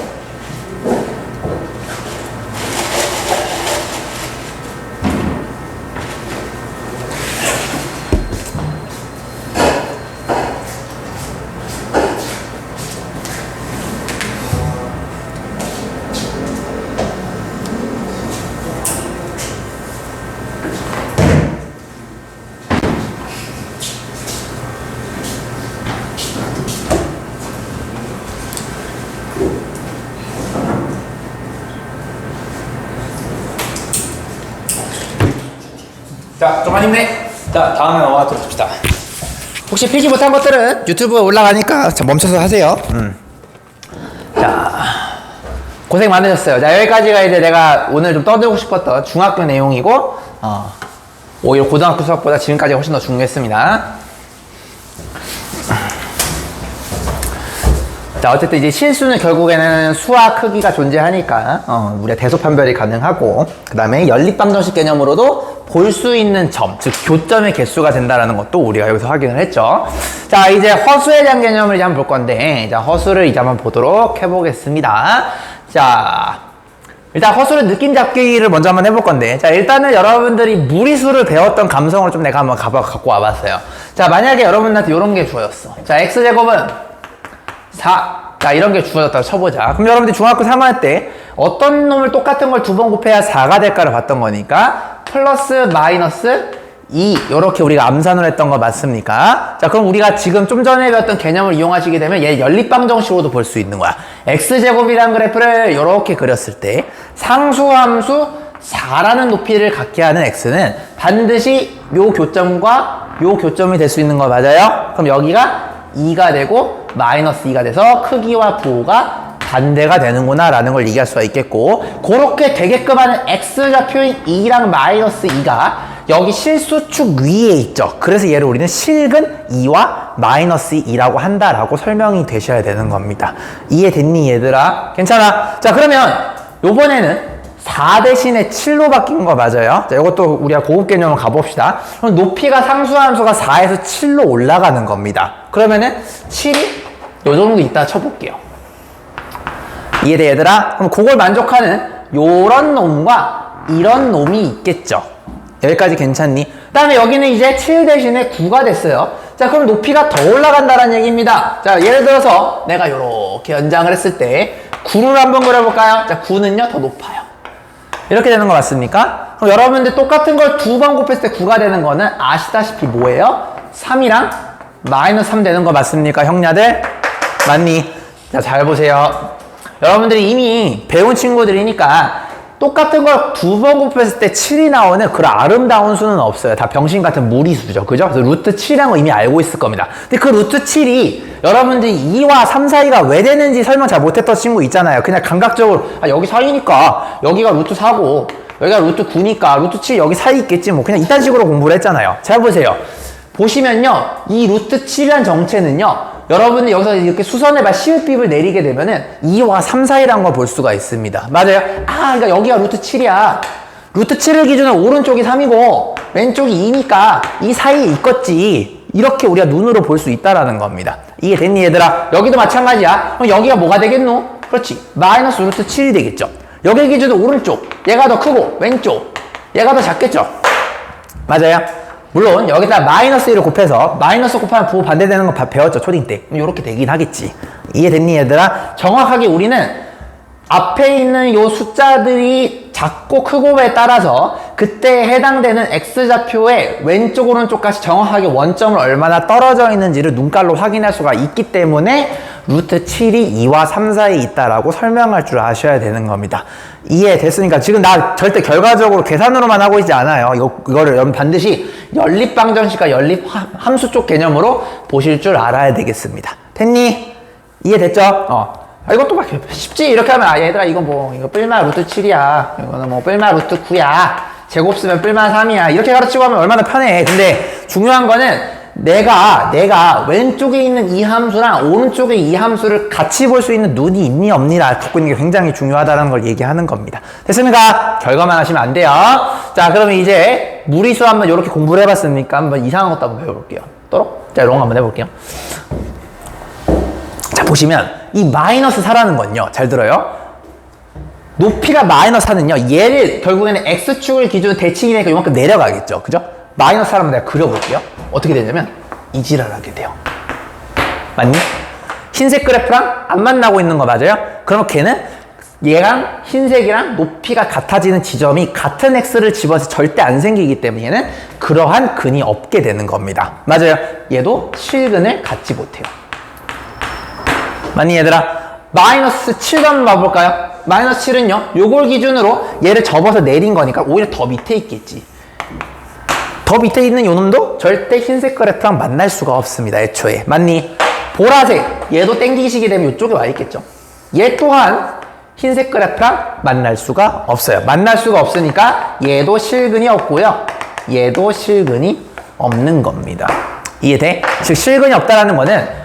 자, 좀만 힘내. 자, 다음에 넘어가도록 합시다. 혹시 필기 못한 것들은 유튜브에 올라가니까 자, 멈춰서 하세요. 자, 고생 많으셨어요. 자, 여기까지가 이제 내가 오늘 좀 떠들고 싶었던 중학교 내용이고, 오히려 고등학교 수학보다 지금까지 훨씬 더 중요했습니다. 자, 어쨌든 이제 실수는 결국에는 수와 크기가 존재하니까, 우리가 대소판별이 가능하고, 그 다음에 연립방정식 개념으로도 볼 수 있는 점, 즉, 교점의 개수가 된다는 것도 우리가 여기서 확인을 했죠. 자, 이제 허수에 대한 개념을 이제 한번 볼 건데, 자, 허수를 이제 한번 보도록 해보겠습니다. 자, 일단 허수를 느낌 잡기를 먼저 한번 해볼 건데, 자, 일단은 여러분들이 무리수를 배웠던 감성으로 좀 내가 한번 갖고 와봤어요. 자, 만약에 여러분들한테 이런 게 주어졌어. 자, x제곱은 4. 자, 이런 게 주어졌다고 쳐보자. 그럼 여러분들이 중학교 3학년 때 어떤 놈을 똑같은 걸 두 번 곱해야 4가 될까를 봤던 거니까 플러스 마이너스 2 요렇게 우리가 암산을 했던 거 맞습니까? 자, 그럼 우리가 지금 좀 전에 배웠던 개념을 이용하시게 되면 얘 연립방정식으로도 볼 수 있는 거야. x제곱이라는 그래프를 요렇게 그렸을 때 상수함수 4라는 높이를 갖게 하는 x는 반드시 요 교점과 요 교점이 될 수 있는 거 맞아요? 그럼 여기가 2가 되고 마이너스 2가 돼서 크기와 부호가 반대가 되는구나 라는 걸 얘기할 수가 있겠고, 그렇게 되게끔 하는 x좌표인 2랑 마이너스 2가 여기 실수축 위에 있죠. 그래서 얘를 우리는 실근 2와 마이너스 2라고 한다라고 설명이 되셔야 되는 겁니다. 이해됐니 얘들아? 괜찮아? 자, 그러면 요번에는 4 대신에 7로 바뀐 거 맞아요? 자, 이것도 우리가 고급 개념으로 가봅시다. 그럼 높이가 상수함수가 4에서 7로 올라가는 겁니다. 그러면은 7이 요 정도 있다 쳐볼게요. 이해돼 얘들아? 그럼 그걸 만족하는 요런 놈과 이런 놈이 있겠죠. 여기까지 괜찮니? 그 다음에 여기는 이제 7 대신에 9가 됐어요. 자, 그럼 높이가 더 올라간다는 얘기입니다. 자, 예를 들어서 내가 요렇게 연장을 했을 때 9를 한번 그려볼까요? 자, 9는요 더 높아요. 이렇게 되는 거 맞습니까? 그럼 여러분들 똑같은 걸 두 번 곱했을 때 9가 되는 거는 아시다시피 뭐예요? 3이랑 마이너스 3 되는 거 맞습니까, 형냐들? 맞니? 자, 잘 보세요. 여러분들이 이미 배운 친구들이니까 똑같은 걸 두 번 곱했을 때 7이 나오는 그런 아름다운 수는 없어요. 다 병신 같은 무리수죠. 그죠? 그래서 루트 7이라는 거 이미 알고 있을 겁니다. 근데 그 루트 7이 여러분들이 2와 3 사이가 왜 되는지 설명 잘 못했던 친구 있잖아요. 그냥 감각적으로, 아, 여기 사이니까 여기가 루트 4고 여기가 루트 9니까 루트 7 여기 사이 있겠지. 뭐 그냥 이딴 식으로 공부를 했잖아요. 잘 보세요. 보시면요. 이 루트 7이란 정체는요. 여러분들 여기서 이렇게 수선해봐 시읒비읍을 내리게 되면은 2와 3 사이라는 걸 볼 수가 있습니다. 맞아요? 아, 그러니까 여기가 루트 7이야. 루트 7을 기준으로 오른쪽이 3이고 왼쪽이 2니까 이 사이에 있겠지. 이렇게 우리가 눈으로 볼 수 있다라는 겁니다. 이게 됐니 얘들아? 여기도 마찬가지야. 그럼 여기가 뭐가 되겠노? 그렇지. 마이너스 루트 7이 되겠죠. 여기 기준으로 오른쪽. 얘가 더 크고 왼쪽. 얘가 더 작겠죠. 맞아요? 물론 여기다 마이너스 1을 곱해서 마이너스 곱하면 부호 반대되는 거 배웠죠, 초딩 때. 이렇게 되긴 하겠지. 이해됐니 얘들아? 정확하게 우리는 앞에 있는 요 숫자들이 작고 크고에 따라서 그때 해당되는 x좌표의 왼쪽 오른쪽까지 정확하게 원점을 얼마나 떨어져 있는지를 눈깔로 확인할 수가 있기 때문에 루트 7이 2와 3 사이에 있다라고 설명할 줄 아셔야 되는 겁니다. 이해됐으니까 지금 나 절대 결과적으로 계산으로만 하고 있지 않아요. 이거를 여러분 반드시 연립방정식과 연립함수 쪽 개념으로 보실 줄 알아야 되겠습니다. 됐니? 이해됐죠? 이것도 막 쉽지. 이렇게 하면 아 얘들아 이거 뭐 이거 뿔마 루트 7이야. 이거는 뭐 뿔마 루트 9야. 제곱 쓰면 뿔마 3이야. 이렇게 가르치고 하면 얼마나 편해. 근데 중요한 거는 내가 왼쪽에 있는 이 함수랑 오른쪽에 이 함수를 같이 볼 수 있는 눈이 있니 없니를 갖고 있는 게 굉장히 중요하다는 걸 얘기하는 겁니다. 됐습니까? 결과만 하시면 안 돼요. 자, 그러면 이제 무리수 한번 이렇게 공부를 해봤으니까 한번 이상한 것도 한번 배워볼게요. 또록? 자, 이런 거 한번 해볼게요. 자, 보시면 이 마이너스 4라는 건요. 잘 들어요. 높이가 마이너스 4는요. 얘를 결국에는 x축을 기준으로 대칭이니까 이만큼 내려가겠죠. 그죠? 마이너스 4라면 내가 그려볼게요. 어떻게 되냐면 이 지랄하게 돼요. 맞니? 흰색 그래프랑 안 만나고 있는 거 맞아요? 그러면 걔는 얘랑 흰색이랑 높이가 같아지는 지점이 같은 x를 집어서 절대 안 생기기 때문에 얘는 그러한 근이 없게 되는 겁니다. 맞아요? 얘도 실근을 갖지 못해요. 맞니 얘들아? 마이너스 7도 한번 봐볼까요? 마이너스 7은요 요걸 기준으로 얘를 접어서 내린 거니까 오히려 더 밑에 있겠지. 더 밑에 있는 요 놈도 절대 흰색 그래프랑 만날 수가 없습니다. 애초에. 맞니? 보라색 얘도 땡기시게 되면 이쪽에 와 있겠죠. 얘 또한 흰색 그래프랑 만날 수가 없어요. 만날 수가 없으니까 얘도 실근이 없고요. 얘도 실근이 없는 겁니다. 이해돼? 즉 실근이 없다라는 거는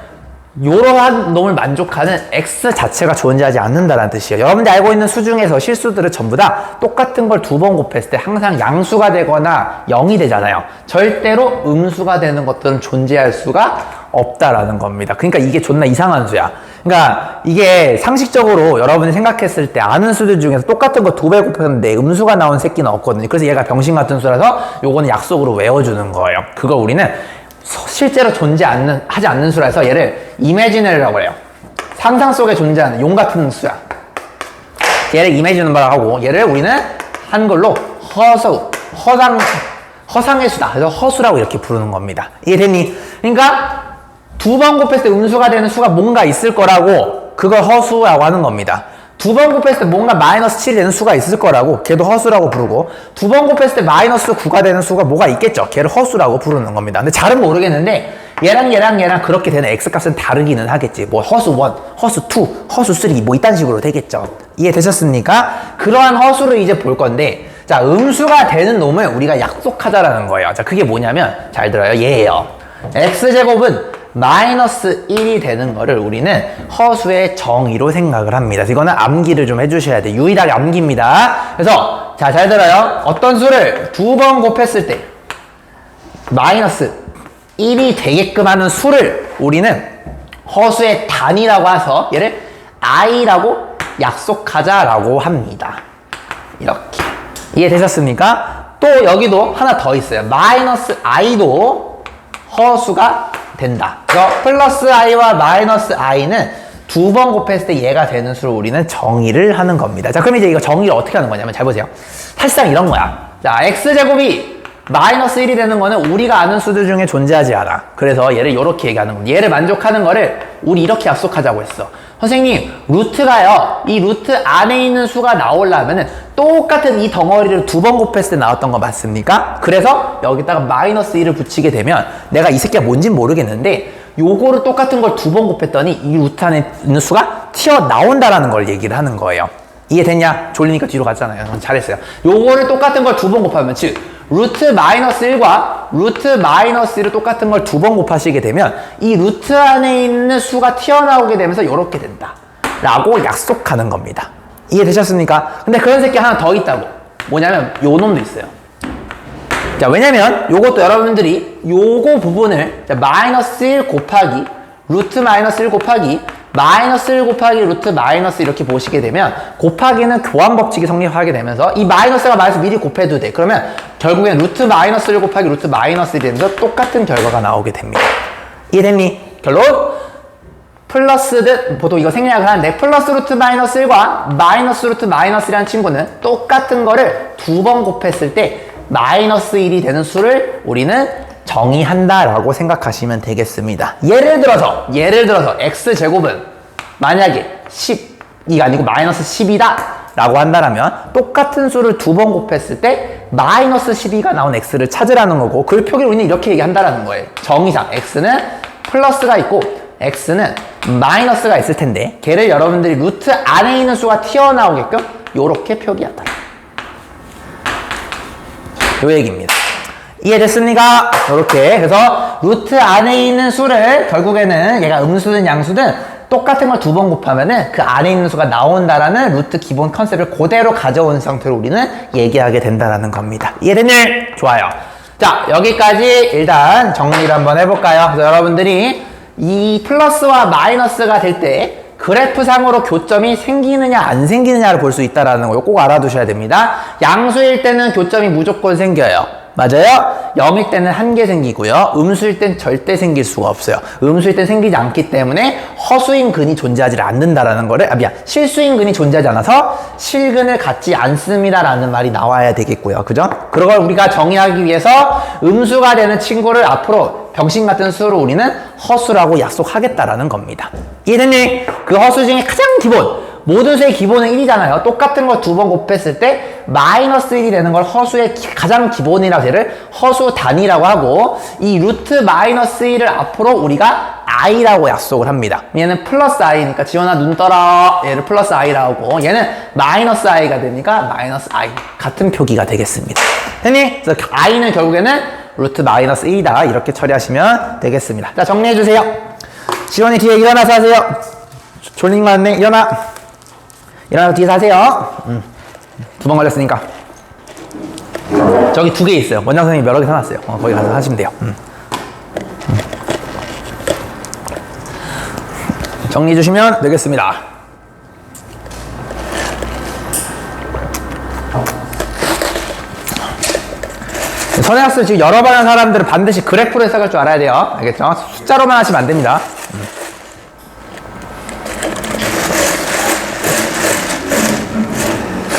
이러한 놈을 만족하는 x 자체가 존재하지 않는다는 뜻이에요. 여러분들 알고 있는 수 중에서 실수들은 전부 다 똑같은 걸 두 번 곱했을 때 항상 양수가 되거나 0이 되잖아요. 절대로 음수가 되는 것들은 존재할 수가 없다라는 겁니다. 그러니까 이게 존나 이상한 수야. 그러니까 이게 상식적으로 여러분이 생각했을 때 아는 수들 중에서 똑같은 거 두 배 곱했는데 음수가 나온 새끼는 없거든요. 그래서 얘가 병신 같은 수라서 요거는 약속으로 외워주는 거예요. 그걸 우리는 실제로 하지 않는 수라서 얘를 이매지너리라고 해요. 상상 속에 존재하는 용 같은 수야. 얘를 이매지너리라고 하고 얘를 우리는 한글로 허상의 수다. 그래서 허수라고 이렇게 부르는 겁니다. 이해됐니? 그러니까 두 번 곱했을 때 음수가 되는 수가 뭔가 있을 거라고 그걸 허수라고 하는 겁니다. 두 번 곱했을 때 뭔가 마이너스 7이 되는 수가 있을 거라고 걔도 허수라고 부르고 두 번 곱했을 때 마이너스 9가 되는 수가 뭐가 있겠죠. 걔를 허수라고 부르는 겁니다. 근데 잘은 모르겠는데 얘랑 그렇게 되는 x값은 다르기는 하겠지. 뭐 허수 1, 허수 2, 허수 3 뭐 이딴 식으로 되겠죠. 이해되셨습니까? 그러한 허수를 이제 볼 건데 자 음수가 되는 놈을 우리가 약속하자라는 거예요. 자 그게 뭐냐면 잘 들어요. 얘예요. x제곱은 마이너스 1이 되는 거를 우리는 허수의 정의로 생각을 합니다. 그래서 이거는 암기를 좀 해주셔야 돼요. 유일하게 암기입니다. 그래서 자 잘 들어요. 어떤 수를 두 번 곱했을 때 마이너스 1이 되게끔 하는 수를 우리는 허수의 단위라고 해서 얘를 i라고 약속하자라고 합니다. 이렇게 이해되셨습니까? 또 여기도 하나 더 있어요. 마이너스 i도 허수가 된다. 그래서 플러스 i와 마이너스 i는 두 번 곱했을 때 얘가 되는 수를 우리는 정의를 하는 겁니다. 자, 그럼 이제 이거 정의를 어떻게 하는 거냐면 잘 보세요. 사실상 이런 거야. 자, x제곱이 마이너스 1이 되는 거는 우리가 아는 수들 중에 존재하지 않아. 그래서 얘를 이렇게 얘기하는 겁니다. 얘를 만족하는 거를 우리 이렇게 약속하자고 했어. 선생님, 루트가요. 이 루트 안에 있는 수가 나오려면은 똑같은 이 덩어리를 두 번 곱했을 때 나왔던 거 맞습니까? 그래서 여기다가 마이너스 1을 붙이게 되면 내가 이 새끼가 뭔진 모르겠는데 요거를 똑같은 걸 두 번 곱했더니 이 루트 안에 있는 수가 튀어나온다라는 걸 얘기를 하는 거예요. 이해됐냐? 졸리니까 뒤로 갔잖아요. 잘했어요. 요거를 똑같은 걸 두 번 곱하면 즉 루트 마이너스 1과 루트 마이너스 1을 똑같은 걸 두 번 곱하시게 되면 이 루트 안에 있는 수가 튀어나오게 되면서 이렇게 된다 라고 약속하는 겁니다. 이해되셨습니까? 근데 그런 새끼 하나 더 있다고. 뭐냐면 요 놈도 있어요. 자, 왜냐면 요것도 여러분들이 요거 부분을 자, 마이너스 1 곱하기 루트 마이너스 1 곱하기 마이너스 1 곱하기 루트 마이너스 이렇게 보시게 되면 곱하기는 교환 법칙이 성립하게 되면서 이 마이너스가 마이너스 미리 곱해도 돼. 그러면 결국엔 루트 마이너스 1 곱하기 루트 마이너스 1이 되면서 똑같은 결과가 나오게 됩니다. 이해됐니? 결론 플러스듯 보통 이거 생략을 하는데 플러스 루트 마이너스 1과 마이너스 루트 마이너스 1이라는 친구는 똑같은 거를 두 번 곱했을 때 마이너스 1이 되는 수를 우리는 정의한다라고 생각하시면 되겠습니다. 예를 들어서 x제곱은 만약에 10이 아니고 마이너스 10이다 라고 한다면 똑같은 수를 두 번 곱했을 때 마이너스 12가 나온 x를 찾으라는 거고 그 표기를 우리는 이렇게 얘기한다라는 거예요. 정의상 x는 플러스가 있고 x는 마이너스가 있을 텐데 걔를 여러분들이 루트 안에 있는 수가 튀어나오게끔 이렇게 표기한다. 요 얘기입니다. 이해됐습니까? 이렇게 그래서 루트 안에 있는 수를 결국에는 얘가 음수든 양수든 똑같은 걸 두 번 곱하면은 그 안에 있는 수가 나온다라는 루트 기본 컨셉을 그대로 가져온 상태로 우리는 얘기하게 된다라는 겁니다. 이해됐니? 좋아요. 자, 여기까지 일단 정리를 한번 해볼까요? 그래서 여러분들이 이 플러스와 마이너스가 될 때 그래프상으로 교점이 생기느냐 안 생기느냐를 볼 수 있다는 거 꼭 알아두셔야 됩니다. 양수일 때는 교점이 무조건 생겨요. 맞아요? 0일 때는 한 개 생기고요. 음수일 땐 절대 생길 수가 없어요. 음수일 땐 생기지 않기 때문에 허수인 근이 존재하지 않는다라는 거를 실수인 근이 존재하지 않아서 실근을 갖지 않습니다라는 말이 나와야 되겠고요. 그죠? 그런 걸 우리가 정의하기 위해서 음수가 되는 친구를 앞으로 병신 같은 수로 우리는 허수라고 약속하겠다라는 겁니다. 이해됐니? 그 허수 중에 가장 기본 모든 수의 기본은 1이잖아요. 똑같은 걸 두 번 곱했을 때 마이너스 1이 되는 걸 허수의 가장 기본이라고, 얘를 허수 단위라고 하고, 이 루트 마이너스 1을 앞으로 우리가 i라고 약속을 합니다. 얘는 플러스 i니까 지원아 눈 떠라. 얘를 플러스 i라고 하고, 얘는 마이너스 i가 되니까 마이너스 i. 같은 표기가 되겠습니다. 됐니? 그래서 i는 결국에는 루트 마이너스 1이다. 이렇게 처리하시면 되겠습니다. 자, 정리해주세요. 지원이 뒤에 일어나서 하세요. 졸린 거 같네. 일어나서 뒤에서 하세요. 2번 걸렸으니까. 저기 2개 있어요. 원장 선생님이 여러 개 사놨어요. 거기 가서 하시면 돼요. 정리해 주시면 되겠습니다. 선행학습 지금 여러 번 한 사람들은 반드시 그래프로 해석할 줄 알아야 돼요. 알겠죠? 숫자로만 하시면 안 됩니다.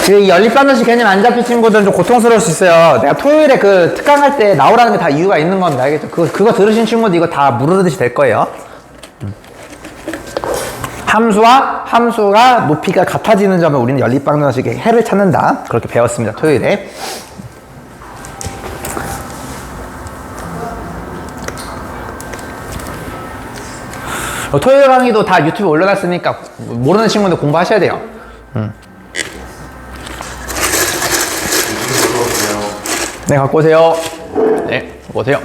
지금 연립방정식 개념 안 잡힌 친구들은 좀 고통스러울 수 있어요. 내가 토요일에 그 특강할 때 나오라는 게 다 이유가 있는 겁니다. 알겠죠? 그거 들으신 친구들 이거 다 무르르듯이 될 거예요. 함수가 높이가 같아지는 점을 우리는 연립방정식의 해를 찾는다. 그렇게 배웠습니다. 토요일에. 토요일 강의도 다 유튜브에 올려놨으니까 모르는 친구들 공부하셔야 돼요. 네, 갖고 오세요. 네, 갖고 오세요.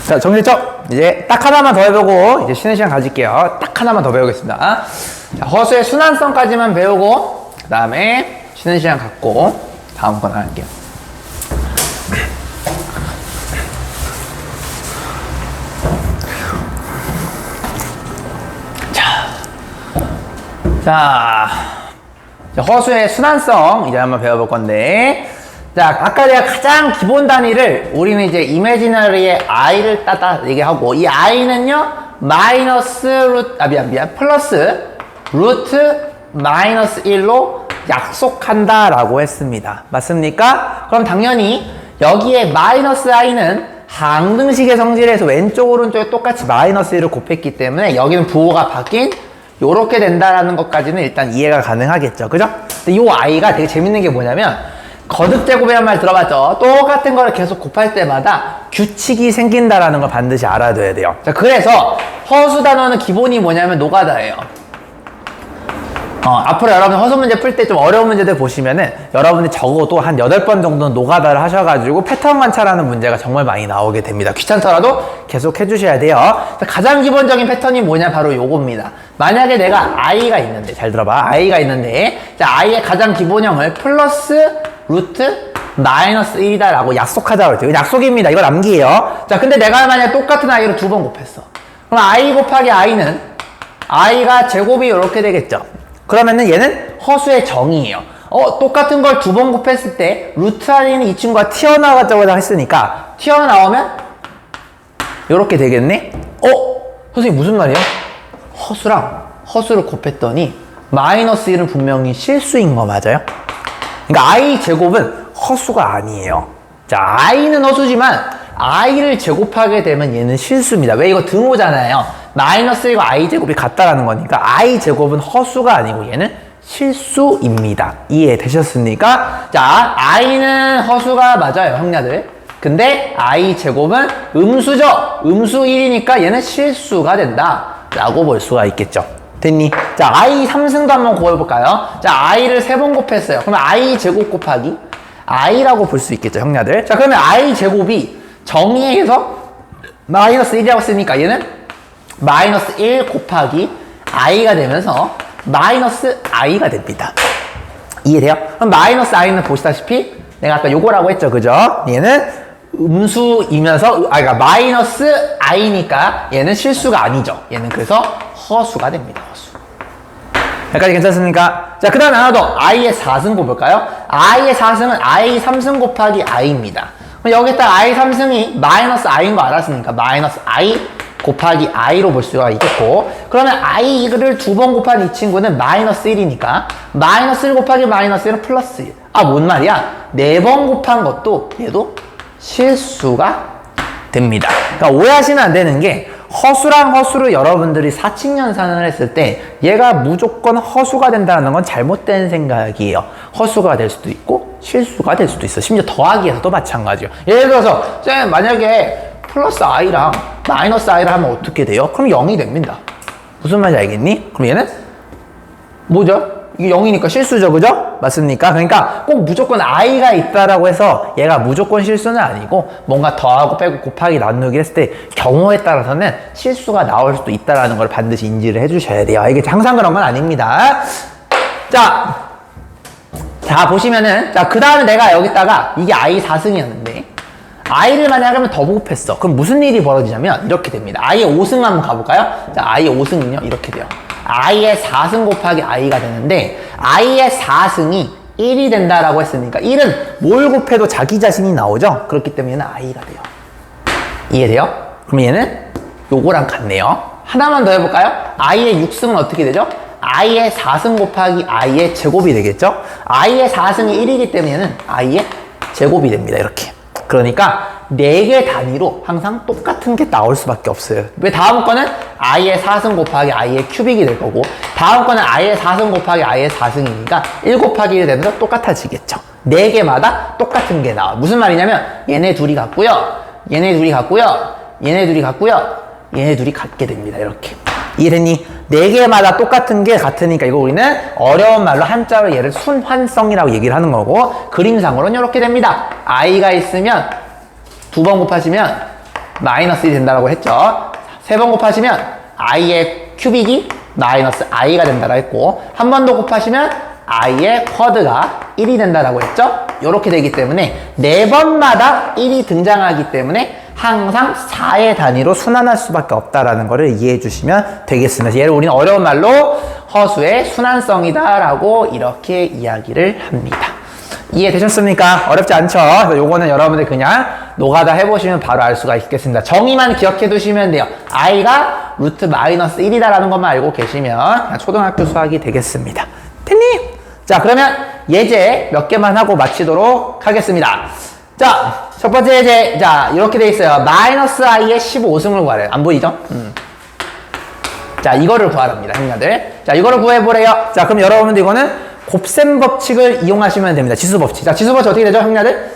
자, 정리됐죠? 이제 딱 하나만 더 해보고 이제 쉬는 시간 가질게요. 딱 하나만 더 배우겠습니다. 자, 허수의 순환성까지만 배우고 그 다음에 쉬는 시간 갖고 다음 건 할게요. 자, 허수의 순환성 이제 한번 배워볼 건데, 자, 아까 내가 가장 기본 단위를 우리는 이제 이미지너리의 i를 따다 얘기하고, 이 i는요 플러스 루트 마이너스 1로 약속한다 라고 했습니다. 맞습니까? 그럼 당연히 여기에 마이너스 i는 항등식의 성질에서 왼쪽 오른쪽에 똑같이 마이너스 1을 곱했기 때문에 여기는 부호가 바뀐 요렇게 된다라는 것까지는 일단 이해가 가능하겠죠. 그죠? 근데 이 i가 되게 재밌는 게 뭐냐면, 거듭제곱이란 말 들어봤죠? 똑같은 거를 계속 곱할 때마다 규칙이 생긴다라는 걸 반드시 알아둬야 돼요. 자, 그래서 허수 단어는 기본이 뭐냐면 노가다예요. 앞으로 여러분 허수 문제 풀 때 좀 어려운 문제들 보시면은 여러분이 적어도 한 8번 정도는 노가다를 하셔가지고 패턴 관찰하는 문제가 정말 많이 나오게 됩니다. 귀찮더라도 계속 해주셔야 돼요. 가장 기본적인 패턴이 뭐냐? 바로 요겁니다. 만약에 내가 i가 있는데, 잘 들어봐. i가 있는데, 자, i의 가장 기본형을 플러스 루트 마이너스 1이다 라고 약속하자고 했죠. 이거 약속입니다. 이거 남기예요. 자, 근데 내가 만약에 똑같은 i를 2번 곱했어. 그럼 i 곱하기 i는 i가 제곱이 이렇게 되겠죠. 그러면은 얘는 허수의 정의예요. 똑같은 걸 2번 곱했을 때 루트 i는 이 친구가 튀어나가자고 했으니까 튀어나오면 이렇게 되겠네. 선생님 무슨 말이에요? 허수랑 허수를 곱했더니 마이너스 1은 분명히 실수인 거 맞아요? 그러니까 i 제곱은 허수가 아니에요. 자, i는 허수지만 i를 제곱하게 되면 얘는 실수입니다. 왜? 이거 등호잖아요. 마이너스 1과 i 제곱이 같다라는 거니까 i 제곱은 허수가 아니고 얘는 실수입니다. 이해되셨습니까? 자, i는 허수가 맞아요, 형냐들. 근데 i 제곱은 음수죠. 음수 1이니까 얘는 실수가 된다 라고 볼 수가 있겠죠. 됐니? 자, i 3승도 한번 구해볼까요? 자, i를 3번 곱했어요. 그러면 i 제곱 곱하기 i라고 볼 수 있겠죠, 형냐들. 자, 그러면 i 제곱이 정의에서 마이너스 1이라고 쓰니까 얘는 마이너스 1 곱하기 i가 되면서 마이너스 i가 됩니다. 이해돼요? 그럼 마이너스 i는 보시다시피 내가 아까 요거라고 했죠, 그죠? 얘는 음수이면서 그러니까 마이너스 i니까 얘는 실수가 아니죠. 얘는 그래서 허수가 됩니다. 허수. 여기까지 괜찮습니까? 자, 그 다음에 하나 더 i의 4승 곱볼까요? i의 4승은 i 3승 곱하기 i입니다. 그럼 여기다 i 3승이 마이너스 i인 거 알았으니까 마이너스 i 곱하기 i로 볼 수가 있겠고, 그러면 i를 두 번 곱한 이 친구는 마이너스 1이니까 마이너스 1 곱하기 마이너스 1은 플러스 1. 아, 뭔 말이야? 네 번 곱한 것도 얘도 실수가 됩니다. 그러니까 오해하시면 안 되는 게 허수랑 허수를 여러분들이 사칙연산을 했을 때 얘가 무조건 허수가 된다는 건 잘못된 생각이에요. 허수가 될 수도 있고 실수가 될 수도 있어. 심지어 더하기에서도 마찬가지예요. 예를 들어서 쌤 만약에 플러스 i랑 마이너스 i를 하면 어떻게 돼요? 그럼 0이 됩니다. 무슨 말인지 알겠니? 그럼 얘는 뭐죠? 이게 0이니까 실수죠, 그죠? 맞습니까? 그러니까 꼭 무조건 i가 있다라고 해서 얘가 무조건 실수는 아니고 뭔가 더하고 빼고 곱하기 나누기 했을 때 경우에 따라서는 실수가 나올 수도 있다라는 걸 반드시 인지를 해주셔야 돼요. 이게 항상 그런 건 아닙니다. 자 보시면은 그 다음에 내가 여기다가 이게 i 4승이었는데 i를 만약에 하면 더 곱했어. 그럼 무슨 일이 벌어지냐면 이렇게 됩니다. i의 5승 한번 가볼까요? 자, i의 5승은요 이렇게 돼요. i의 4승 곱하기 i가 되는데 i의 4승이 1이 된다라고 했으니까 1은 뭘 곱해도 자기 자신이 나오죠? 그렇기 때문에 얘는 i가 돼요. 이해돼요? 그럼 얘는 요거랑 같네요. 하나만 더 해볼까요? i의 6승은 어떻게 되죠? i의 4승 곱하기 i의 제곱이 되겠죠? i의 4승이 1이기 때문에 얘는 i의 제곱이 됩니다. 이렇게. 그러니까 4개 단위로 항상 똑같은 게 나올 수밖에 없어요. 왜 다음 거는 i의 4승 곱하기 i의 큐빅이 될 거고 다음 거는 i의 4승 곱하기 i의 4승이니까 1 곱하기 1 되면서 똑같아지겠죠. 4개마다 똑같은 게 나와. 무슨 말이냐면 얘네 둘이 같고요. 얘네 둘이 같고요. 얘네 둘이 같고요. 얘네 둘이 같게 됩니다. 이렇게. 이해됐니? 4개마다 똑같은 게 같으니까 이거 우리는 어려운 말로 한자로 얘를 순환성이라고 얘기를 하는 거고 그림상으로는 이렇게 됩니다. i가 있으면 2번 곱하시면 마이너스 1이 된다고 했죠. 3번 곱하시면 i의 큐빅이 마이너스 i가 된다고 했고 한 번 더 곱하시면 i의 쿼드가 1이 된다고 했죠. 이렇게 되기 때문에 4번마다 1이 등장하기 때문에 항상 4의 단위로 순환할 수밖에 없다라는 것을 이해해 주시면 되겠습니다. 얘를 우리는 어려운 말로 허수의 순환성이다 라고 이렇게 이야기를 합니다. 이해되셨습니까? 어렵지 않죠? 그래서 요거는 여러분들 그냥 노가다 해보시면 바로 알 수가 있겠습니다. 정의만 기억해 두시면 돼요. i가 루트 마이너스 1이다 라는 것만 알고 계시면 그냥 초등학교 수학이 되겠습니다. 됐니? 자, 그러면 예제 몇 개만 하고 마치도록 하겠습니다. 자, 첫 번째 예제. 자, 이렇게 돼 있어요. 마이너스 i의 15승을 구하래요. 안 보이죠? 자, 이거를 구하랍니다, 형님들. 자, 이거를 구해보래요. 자, 그럼 여러분들 이거는 곱셈 법칙을 이용하시면 됩니다. 지수 법칙. 자, 지수 법칙 어떻게 되죠, 형님들?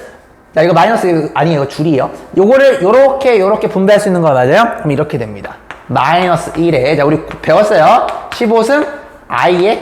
자, 이거 마이너스, 아니에요. 이거 줄이에요. 요거를 요렇게 분배할 수 있는 거 맞아요? 그럼 이렇게 됩니다. 마이너스 1에, 자, 우리 배웠어요. 15승, i의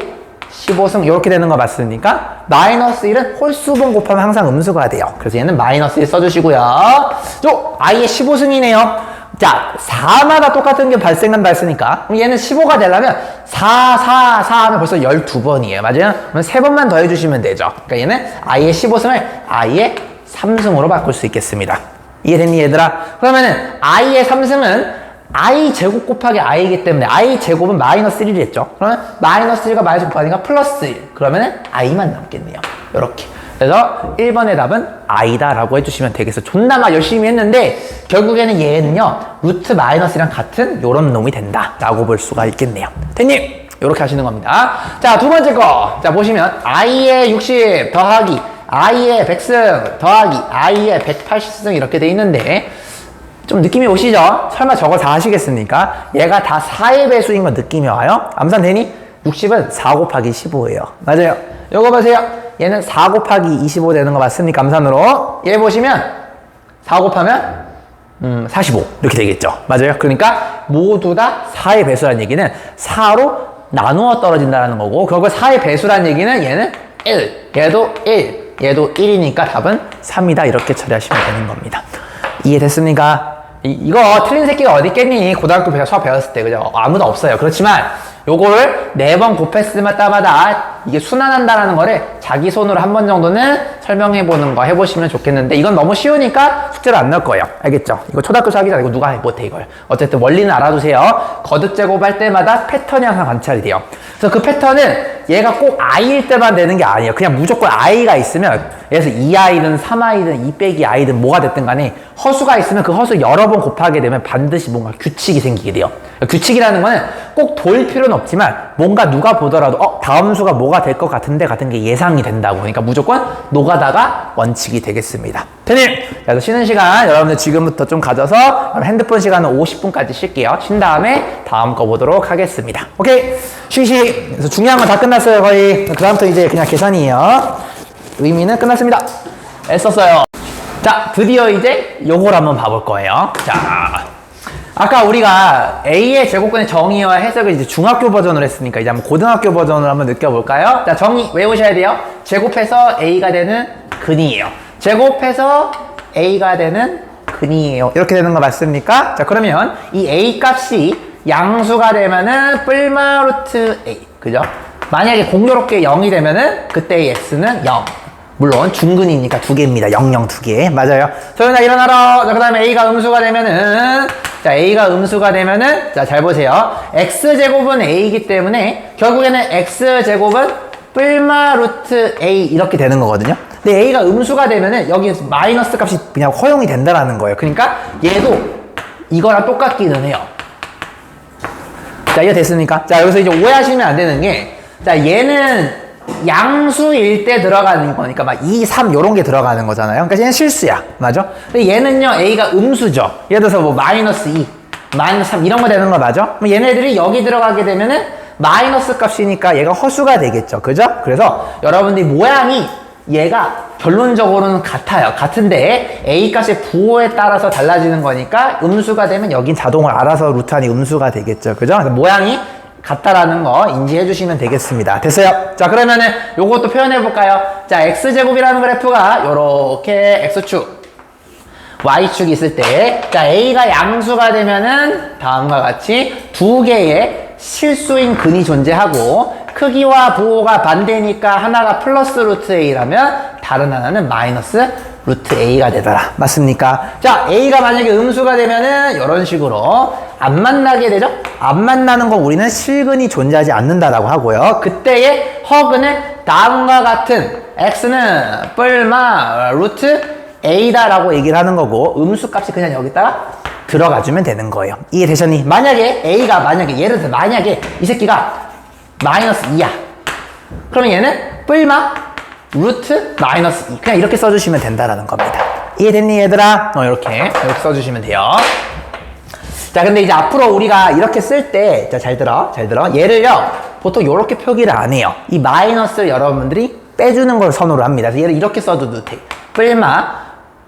15승 이렇게 되는 거 맞습니까? 마이너스 1은 홀수분 곱하면 항상 음수가 돼요. 그래서 얘는 마이너스 1 써주시고요. 요 i의 15승이네요. 자, 4마다 똑같은 게 발생한다 했으니까 그럼 얘는 15가 되려면 4 하면 벌써 12번이에요. 맞아요? 그럼 3번만 더 해주시면 되죠. 그러니까 얘는 i의 15승을 i의 3승으로 바꿀 수 있겠습니다. 이해됐니 얘들아? 그러면은 i의 3승은 i 제곱 곱하기 i이기 때문에 i 제곱은 마이너스 1이 했죠. 그러면 마이너스 1과 마이너스 곱하니까 플러스 1. 그러면은 i만 남겠네요. 요렇게. 그래서 1번의 답은 i다 라고 해주시면 되겠어요. 존나 막 열심히 했는데 결국에는 얘는요 루트 마이너스랑 같은 요런 놈이 된다 라고 볼 수가 있겠네요. 됐니? 요렇게 하시는 겁니다. 자, 두 번째 거. 자, 보시면 i의 60 더하기 i의 100승 더하기 i의 180승 이렇게 돼 있는데 좀 느낌이 오시죠? 설마 저거 다 하시겠습니까? 얘가 다 4의 배수인 건 느낌이 와요? 암산 되니? 60은 4 곱하기 15예요. 맞아요. 요거 보세요. 얘는 4 곱하기 25 되는 거 맞습니까? 암산으로. 얘 보시면 4 곱하면 45 이렇게 되겠죠. 맞아요. 그러니까 모두 다 4의 배수라는 얘기는 4로 나누어 떨어진다는 거고 그걸 4의 배수라는 얘기는 얘는 1, 얘도 1, 얘도 1이니까 답은 3이다 이렇게 처리하시면 되는 겁니다. 이해됐습니까? 이거 틀린 새끼가 어디 있겠니? 고등학교 수학 배웠을 때, 그죠? 아무도 없어요. 그렇지만, 요거를 4번 곱했을 때마다 이게 순환한다라는 거를 자기 손으로 한 번 정도는 설명해보는 거 해보시면 좋겠는데, 이건 너무 쉬우니까 숙제로 안 넣을 거예요. 알겠죠? 이거 초등학교 수학이잖아. 이거 누가 못해, 이걸. 어쨌든 원리는 알아두세요. 거듭 제곱할 때마다 패턴이 항상 관찰이 돼요. 그래서 그 패턴은 얘가 꼭 i일 때만 되는 게 아니에요. 그냥 무조건 i가 있으면, 예를 들어서 2i든 3i든 2 빼기 i든 뭐가 됐든 간에 허수가 있으면 그 허수 여러 번 곱하게 되면 반드시 뭔가 규칙이 생기게 돼요. 규칙이라는 거는 꼭 도일 필요는 없지만 뭔가 누가 보더라도 다음 수가 뭐가 될 것 같은데 같은 게 예상이 된다고. 그러니까 무조건 노가다가 원칙이 되겠습니다. 대님! 그래서 쉬는 시간 여러분들 지금부터 좀 가져서 핸드폰 시간은 50분까지 쉴게요. 쉰 다음에 다음 거 보도록 하겠습니다. 오케이? 쉬시. 그래서 중요한 건 다 끝났어요, 거의. 그 다음부터 이제 그냥 계산이에요. 의미는 끝났습니다. 애썼어요. 자, 드디어 이제 요걸 한번 봐볼 거예요. 자, 아까 우리가 A의 제곱근의 정의와 해석을 이제 중학교 버전으로 했으니까 이제 한번 고등학교 버전으로 한번 느껴볼까요? 자, 정의 외우셔야 돼요. 제곱해서 A가 되는 근이에요. 제곱해서 A가 되는 근이에요. 이렇게 되는 거 맞습니까? 자, 그러면 이 A 값이 양수가 되면은 뿔마 루트 A. 그죠? 만약에 공교롭게 0이 되면은 그때의 x는 0. 물론 중근이니까 2개입니다. 0, 0, 2개. 맞아요. 소연아 일어나라. 자, 그 다음에 a가 음수가 되면은, 자, a가 음수가 되면은, 자, 잘 보세요. x제곱은 a이기 때문에 결국에는 x제곱은 뿔마 루트 a 이렇게 되는 거거든요. 근데 a가 음수가 되면은 여기 마이너스 값이 그냥 허용이 된다라는 거예요. 그러니까 얘도 이거랑 똑같기는 해요. 자, 이해 됐습니까? 자, 여기서 이제 오해하시면 안 되는 게, 자, 얘는 양수일 때 들어가는 거니까 막 2, 3 요런 게 들어가는 거잖아요. 그러니까 얘는 실수야. 맞아? 근데 얘는요, A가 음수죠. 예를 들어서 뭐 마이너스 2, 마이너스 3 이런 거 되는 거 맞아? 그럼 얘네들이 여기 들어가게 되면은 마이너스 값이니까 얘가 허수가 되겠죠. 그죠? 그래서 여러분들이 모양이 얘가 결론적으로는 같아요. 같은데 A 값의 부호에 따라서 달라지는 거니까 음수가 되면 여긴 자동으로 알아서 루트 안이 음수가 되겠죠. 그죠? 그래서 모양이 같다라는 거 인지해 주시면 되겠습니다. 됐어요? 자, 그러면은 요것도 표현해 볼까요? 자, x제곱이라는 그래프가 요렇게 x축, y축이 있을 때, 자, a가 양수가 되면은 다음과 같이 2개의 실수인 근이 존재하고 크기와 부호가 반대니까 하나가 플러스 루트 a라면 다른 하나는 마이너스 루트 a가 되더라. 맞습니까? 자, a가 만약에 음수가 되면은 이런 식으로 안 만나게 되죠? 안 만나는 거 우리는 실근이 존재하지 않는다라고 하고요. 그때의 허근은 다음과 같은 x는 뿔마 루트 a다라고 얘기를 하는 거고 음수 값이 그냥 여기다가 들어가주면 되는 거예요. 이해되셨니? 만약에 a가 예를 들어 만약에 이 새끼가 마이너스 2야. 그러면 얘는 뿔마 루트 마이너스 2. 그냥 이렇게 써주시면 된다라는 겁니다. 이해됐니 얘들아? 이렇게 써주시면 돼요. 자, 근데 이제 앞으로 우리가 이렇게 쓸 때, 자, 잘 들어. 얘를요, 보통 이렇게 표기를 안 해요. 이 마이너스를 여러분들이 빼주는 걸 선호를 합니다. 그래서 얘를 이렇게 써도 돼. 뿔마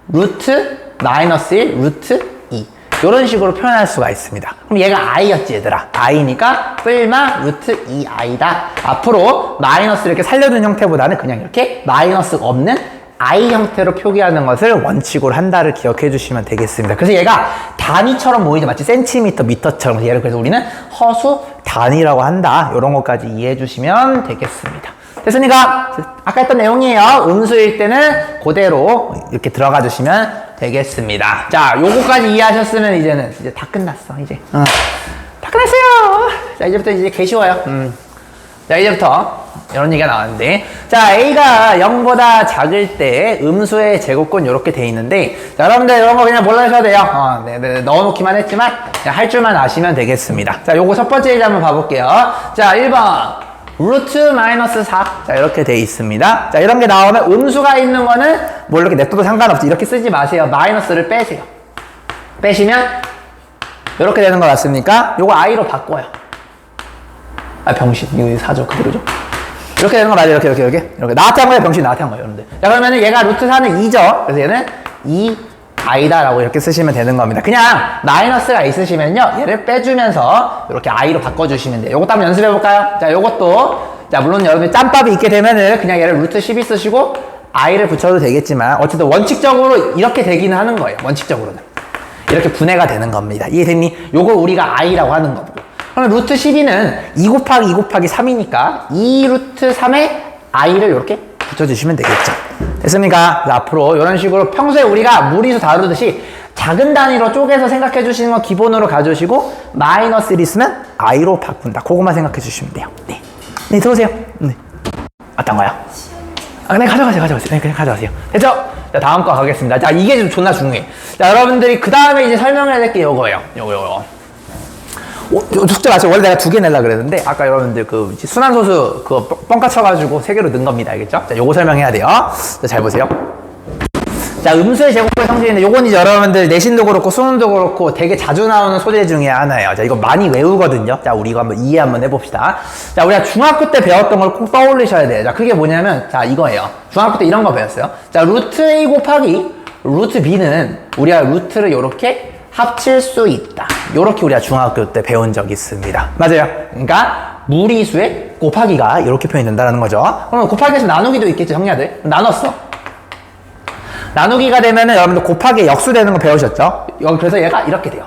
루트 마이너스 1 루트 2. 이런 식으로 표현할 수가 있습니다. 그럼 얘가 i였지 얘들아. i니까 뿔마 루트 2i다. 앞으로 마이너스 이렇게 살려둔 형태보다는 그냥 이렇게 마이너스 없는 i 형태로 표기하는 것을 원칙으로 한다를 기억해 주시면 되겠습니다. 그래서 얘가 단위처럼 보이죠. 마치 센티미터, 미터처럼. 얘를 그래서 우리는 허수 단위라고 한다. 이런 것까지 이해해 주시면 되겠습니다. 됐습니까? 아까 했던 내용이에요. 음수일 때는 그대로 이렇게 들어가 주시면 되겠습니다. 자, 요거까지 이해하셨으면 이제는 이제 다 끝났어. 이제 다 끝났어요. 자, 이제부터 이제 개 쉬워요. 자, 이제부터 이런 얘기가 나왔는데, 자, a가 0보다 작을 때 음수의 제곱권 이렇게 돼 있는데, 자, 여러분들 이런 거 그냥 몰라주셔도 돼요. 네, 넣어놓기만 했지만 그냥 할 줄만 아시면 되겠습니다. 자, 요거 첫 번째 예제 한번 봐볼게요. 자, 1번 루트 마이너스 4. 자, 이렇게 돼 있습니다. 자, 이런 게 나오면 음수가 있는 거는 뭐 이렇게 냅둬도 상관없지. 이렇게 쓰지 마세요. 마이너스를 빼세요. 빼시면 이렇게 되는 거 맞습니까? 요거 i로 바꿔요. 아, 병신. 이거 4죠. 그대로죠. 이렇게 되는 거 맞아요. 이렇게. 나한테 한 거예요. 병신 나한테 한 거예요. 여러분들. 자, 그러면은 얘가 루트 4는 2죠. 그래서 얘는 2i다라고 이렇게 쓰시면 되는 겁니다. 그냥 마이너스가 있으시면요. 얘를 빼주면서 이렇게 i로 바꿔주시면 돼요. 요것도 한번 연습해 볼까요? 자, 요것도. 자, 물론 여러분들 짬밥이 있게 되면은 그냥 얘를 루트 12 쓰시고 i를 붙여도 되겠지만 어쨌든 원칙적으로 이렇게 되기는 하는 거예요. 원칙적으로는 이렇게 분해가 되는 겁니다. 이해됐니? 요걸 우리가 i라고 하는 거고. 그러면 루트 12는 2 곱하기 2 곱하기 3이니까 2 루트 3에 i를 이렇게 붙여주시면 되겠죠. 됐습니까? 앞으로 이런 식으로 평소에 우리가 무리수 다루듯이 작은 단위로 쪼개서 생각해 주시는 거 기본으로 가져오시고 마이너스 1 있으면 i로 바꾼다. 그것만 생각해 주시면 돼요. 네, 네 들어오세요. 네. 어떤 거요? 네, 가져가세요. 네, 그냥 가져가세요. 됐죠? 자, 다음 거 가겠습니다. 자, 이게 좀 존나 중요해. 자, 여러분들이 그 다음에 이제 설명해야 될 게 요거예요. 요거. 숙제 맞죠? 원래 내가 2개 내려고 그랬는데, 아까 여러분들 그 순환소수 그거 뻥까 쳐가지고 3개로 넣은 겁니다. 알겠죠? 자, 요거 설명해야 돼요. 자, 잘 보세요. 자, 음수의 제곱의 성질인데, 요건 이제 여러분들 내신도 그렇고, 수능도 그렇고, 되게 자주 나오는 소재 중에 하나예요. 자, 이거 많이 외우거든요. 자, 우리 이거 한번 이해 한번 해봅시다. 자, 우리가 중학교 때 배웠던 걸 꼭 떠올리셔야 돼요. 자, 그게 뭐냐면, 자, 이거예요. 중학교 때 이런 거 배웠어요. 자, 루트 A 곱하기 루트 B는 우리가 루트를 이렇게 합칠 수 있다. 요렇게 우리가 중학교 때 배운 적이 있습니다. 맞아요. 그러니까 무리수의 곱하기가 이렇게 표현된다는 거죠. 그럼 곱하기에서 나누기도 있겠죠, 형제들. 나눴어. 나누기가 되면은 여러분들 곱하기 역수되는 거 배우셨죠? 그래서 얘가 이렇게 돼요.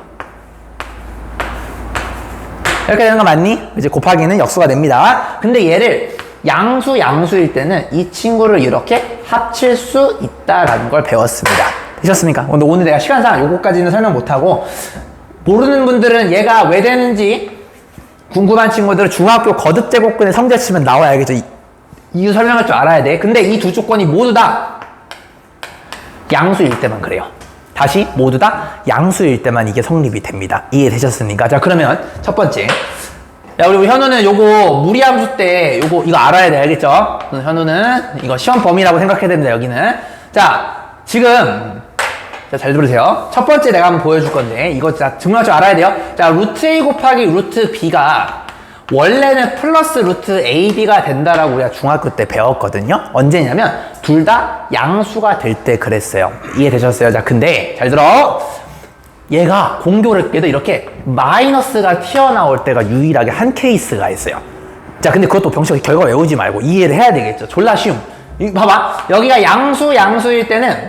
이렇게 되는 거 맞니? 이제 곱하기는 역수가 됩니다. 근데 얘를 양수일 때는 이 친구를 이렇게 합칠 수 있다라는 걸 배웠습니다. 되셨습니까? 근데 오늘 내가 시간상 요거까지는 설명 못하고, 모르는 분들은 얘가 왜 되는지 궁금한 친구들은 중학교 거듭제곱근의 성질 치면 나와야겠죠. 이유 설명할 줄 알아야 돼. 근데 이 두 조건이 모두 다 양수일 때만 그래요. 다시 모두 다 양수일 때만 이게 성립이 됩니다. 이해되셨습니까? 자, 그러면 첫 번째. 야, 우리 현우는 요거 무리함수 때 이거 알아야 돼. 알겠죠? 현우는 이거 시험 범위라고 생각해야 됩니다. 여기는. 자, 지금 자, 잘 들으세요. 첫 번째 내가 한번 보여줄 건데 이거 진짜 정말 좀 알아야 돼요. 자, 루트 A 곱하기 루트 B가 원래는 플러스 루트 AB가 된다라고 우리가 중학교 때 배웠거든요. 언제냐면 둘 다 양수가 될 때 그랬어요. 이해되셨어요? 자, 근데 잘 들어. 얘가 공교롭게도 이렇게 마이너스가 튀어나올 때가 유일하게 한 케이스가 있어요. 자, 근데 그것도 병식 결과 외우지 말고 이해를 해야 되겠죠. 졸라 쉬움. 봐봐. 여기가 양수일 때는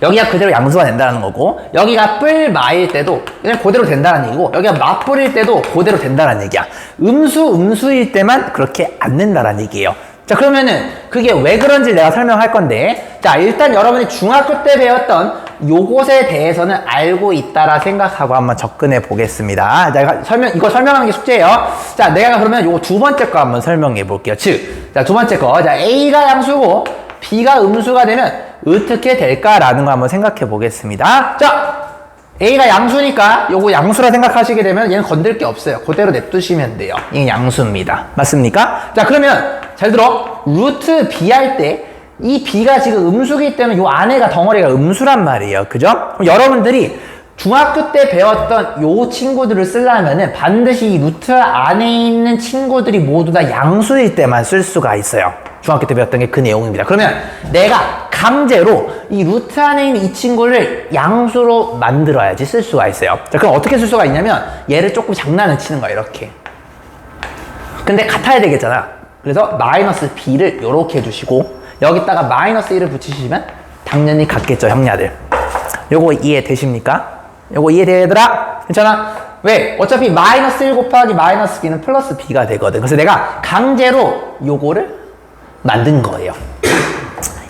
여기가 그대로 양수가 된다는 거고, 여기가 뿔마일 때도 그냥 그대로 된다는 얘기고, 여기가 맞뿔일 때도 그대로 된다는 얘기야. 음수일 때만 그렇게 안 된다는 얘기예요. 자, 그러면은 그게 왜 그런지 내가 설명할 건데, 자, 일단 여러분이 중학교 때 배웠던 요것에 대해서는 알고 있다라 생각하고 한번 접근해 보겠습니다. 자, 이거 설명하는 게 숙제예요. 자, 내가 그러면 요거 두 번째 거 한번 설명해 볼게요. 즉, 자, 두 번째 거. 자, A가 양수고 B가 음수가 되면 어떻게 될까라는 거 한번 생각해 보겠습니다. 자, A가 양수니까 요거 양수라 생각하시게 되면 얘는 건들 게 없어요. 그대로 냅두시면 돼요. 이게 양수입니다. 맞습니까? 자, 그러면 잘 들어. 루트 B 할 때 이 B가 지금 음수기 때문에 요 안에가 덩어리가 음수란 말이에요. 그죠? 그럼 여러분들이 중학교 때 배웠던 요 친구들을 쓰려면은 반드시 이 루트 안에 있는 친구들이 모두 다 양수일 때만 쓸 수가 있어요. 중학교 때 배웠던 게 그 내용입니다. 그러면 내가 강제로 이 루트 안에 있는 이 친구를 양수로 만들어야지 쓸 수가 있어요. 자, 그럼 어떻게 쓸 수가 있냐면 얘를 조금 장난을 치는 거야, 이렇게. 근데 같아야 되겠잖아. 그래서 마이너스 B를 이렇게 해주시고 여기다가 마이너스 1을 붙이시면 당연히 같겠죠, 형냐들. 요거 이해되십니까? 요거 이해돼요, 얘들아? 괜찮아? 왜? 어차피 마이너스 1 곱하기 마이너스 B는 플러스 B가 되거든. 그래서 내가 강제로 요거를 만든 거예요.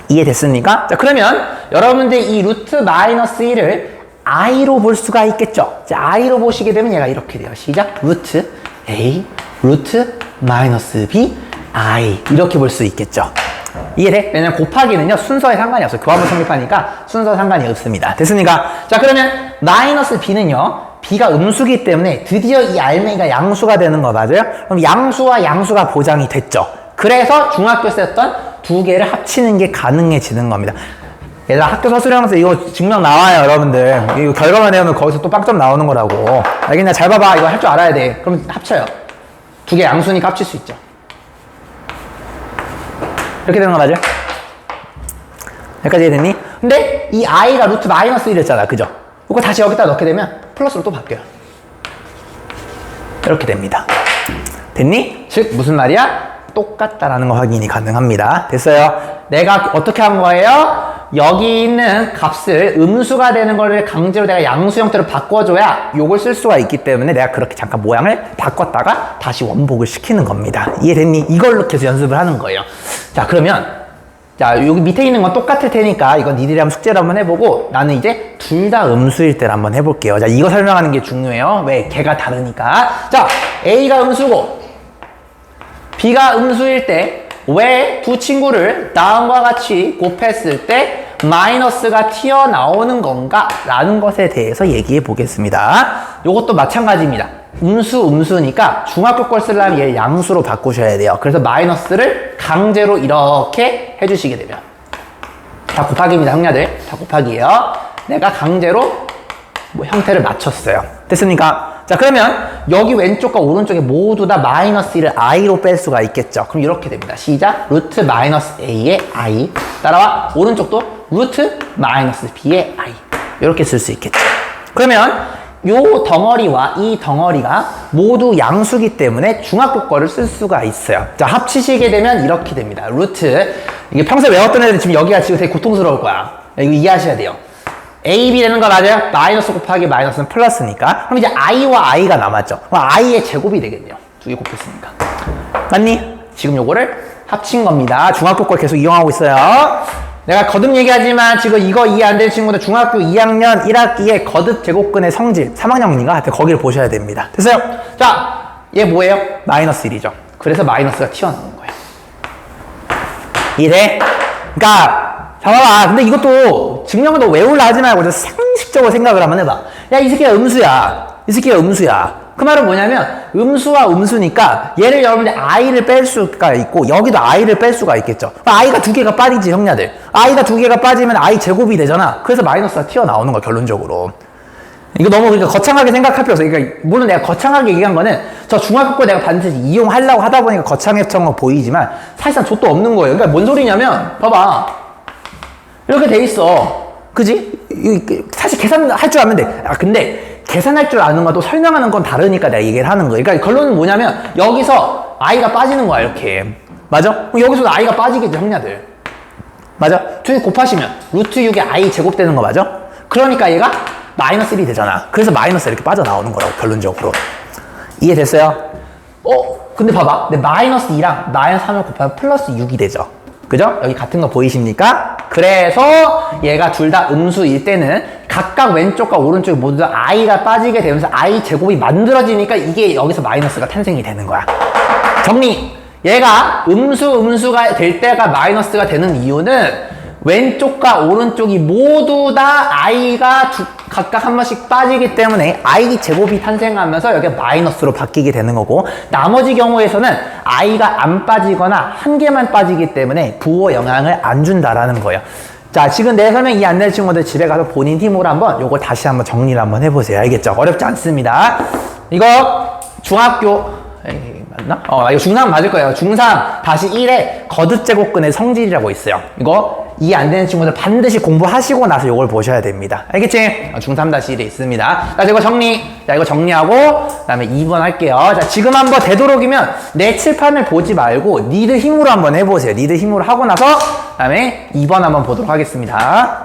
이해됐습니까? 자, 그러면 여러분들 이 루트 마이너스 1을 i로 볼 수가 있겠죠? 자, i로 보시게 되면 얘가 이렇게 돼요. 시작. 루트 A, 루트 마이너스 B, I. 이렇게 볼 수 있겠죠? 이해돼? 왜냐면 곱하기는요, 순서에 상관이 없어요. 교합을 성립하니까 순서 상관이 없습니다. 됐습니까? 자, 그러면 마이너스 B는요, B가 음수기 때문에 드디어 이 알맹이가 양수가 되는 거 맞아요? 그럼 양수와 양수가 보장이 됐죠? 그래서 중학교 썼던 두 개를 합치는 게 가능해지는 겁니다. 얘들아, 학교 서술형에서 이거 증명 나와요, 여러분들. 이거 결과만 내면 거기서 또 빵점 나오는 거라고. 알겠냐? 잘 봐봐. 이거 할 줄 알아야 돼. 그럼 합쳐요. 두 개 양수니까 합칠 수 있죠. 이렇게 되는 거 맞아요? 여기까지 이해됐니? 근데 이 i가 루트 마이너스 1이었잖아. 그죠? 이거 다시 여기다 넣게 되면 플러스로 또 바뀌어요. 이렇게 됩니다. 됐니? 즉 무슨 말이야? 똑같다라는 거 확인이 가능합니다. 됐어요? 내가 어떻게 한 거예요? 여기 있는 값을 음수가 되는 거를 강제로 내가 양수 형태로 바꿔줘야 요걸 쓸 수가 있기 때문에 내가 그렇게 잠깐 모양을 바꿨다가 다시 원복을 시키는 겁니다. 이해됐니? 이걸로 계속 연습을 하는 거예요. 자, 그러면 자, 여기 밑에 있는 건 똑같을 테니까 이건 니들이 한번 숙제를 한번 해보고 나는 이제 둘 다 음수일 때를 한번 해볼게요. 자, 이거 설명하는 게 중요해요. 왜? 걔가 다르니까. 자, A가 음수고 B가 음수일 때 왜 두 친구를 다음과 같이 곱했을 때 마이너스가 튀어나오는 건가? 라는 것에 대해서 얘기해 보겠습니다. 요것도 마찬가지입니다. 음수니까 중학교 걸 쓰려면 얘를 양수로 바꾸셔야 돼요. 그래서 마이너스를 강제로 이렇게 해주시게 되면 다 곱하기입니다, 형녀들. 다 곱하기예요. 내가 강제로 뭐 형태를 맞췄어요. 됐습니까? 자, 그러면 여기 왼쪽과 오른쪽에 모두 다 마이너스 1을 i로 뺄 수가 있겠죠. 그럼 이렇게 됩니다. 시작. 루트 마이너스 a의 i. 따라와. 오른쪽도 루트 마이너스 b의 i. 이렇게 쓸 수 있겠죠. 그러면 요 덩어리와 이 덩어리가 모두 양수기 때문에 중학교 거를 쓸 수가 있어요. 자, 합치시게 되면 이렇게 됩니다. 루트. 이게 평소에 외웠던 애들 지금 여기가 지금 되게 고통스러울 거야. 이거 이해하셔야 돼요. a, b 되는 거 맞아요? 마이너스 곱하기 마이너스는 플러스니까. 그럼 이제 i와 i가 남았죠. 그럼 i의 제곱이 되겠네요. 두 개 곱했으니까. 맞니? 지금 요거를 합친 겁니다. 중학교 걸 계속 이용하고 있어요. 내가 거듭 얘기하지만 지금 이거 이해 안 되는 친구들 중학교 2학년 1학기에 거듭 제곱근의 성질 3학년인가? 하여튼 거기를 보셔야 됩니다. 됐어요? 자, 얘 뭐예요? 마이너스 1이죠. 그래서 마이너스가 튀어나오는 거예요. 이해돼? 그러니까 봐봐. 근데 이것도 증명을 너 외우려 하지 말고 상식적으로 생각을 한번 해봐. 야, 이 새끼가 음수야. 이 새끼가 음수야. 그 말은 뭐냐면 음수와 음수니까 얘를 여러분들 i를 뺄 수가 있고 여기도 i를 뺄 수가 있겠죠. i가 두 개가 빠지지, 형냐들. i가 두 개가 빠지면 i 제곱이 되잖아. 그래서 마이너스가 튀어나오는 거야, 결론적으로. 이거 너무 그러니까 거창하게 생각할 필요 없어. 그러니까 물론 내가 거창하게 얘기한 거는 저 중학교 거 내가 반드시 이용하려고 하다 보니까 거창했던 보이지만 사실상 족도 없는 거예요. 그러니까 뭔 소리냐면 봐봐. 이렇게 돼 있어. 그지? 사실 계산할 줄 알면 돼. 아, 근데 계산할 줄 아는 것도 설명하는 건 다르니까 내가 얘기를 하는 거예요. 그러니까 결론은 뭐냐면 여기서 i가 빠지는 거야, 이렇게. 맞아? 그럼 여기서도 i가 빠지겠죠, 형냐들. 맞아? 두 개 곱하시면 루트 6에 i 제곱 되는 거 맞아? 그러니까 얘가 마이너스 1이 되잖아. 그래서 마이너스 이렇게 빠져나오는 거라고, 결론적으로. 이해됐어요? 근데 봐봐. 근데 마이너스 2랑 마이너스 3을 곱하면 플러스 6이 되죠. 그죠? 여기 같은 거 보이십니까? 그래서 얘가 둘 다 음수일 때는 각각 왼쪽과 오른쪽에 모두 다 i가 빠지게 되면서 i 제곱이 만들어지니까 이게 여기서 마이너스가 탄생이 되는 거야. 정리! 얘가 음수가 될 때가 마이너스가 되는 이유는 왼쪽과 오른쪽이 모두 다 i가 각각 한 번씩 빠지기 때문에 i 제곱이 탄생하면서 여기가 마이너스로 바뀌게 되는 거고, 나머지 경우에서는 i가 안 빠지거나 한 개만 빠지기 때문에 부호 영향을 안 준다라는 거예요. 자, 지금 내 설명 이해 안 되는 친구들 집에 가서 본인 힘으로 한번 요거 다시 한번 정리를 한번 해보세요. 알겠죠? 어렵지 않습니다. 이거 중학교 맞나? 이거 중3 맞을 거예요. 중3 다시 1에 거듭제곱근의 성질이라고 있어요. 이거 이해 안 되는 친구들 반드시 공부하시고 나서 이걸 보셔야 됩니다. 알겠지? 중3 다시 1에 있습니다. 자, 이거 정리. 자, 이거 정리하고 그다음에 2번 할게요. 자, 지금 한번 되도록이면 내 칠판을 보지 말고 니들 힘으로 한번 해보세요. 니들 힘으로 하고 나서 그다음에 2번 한번 보도록 하겠습니다.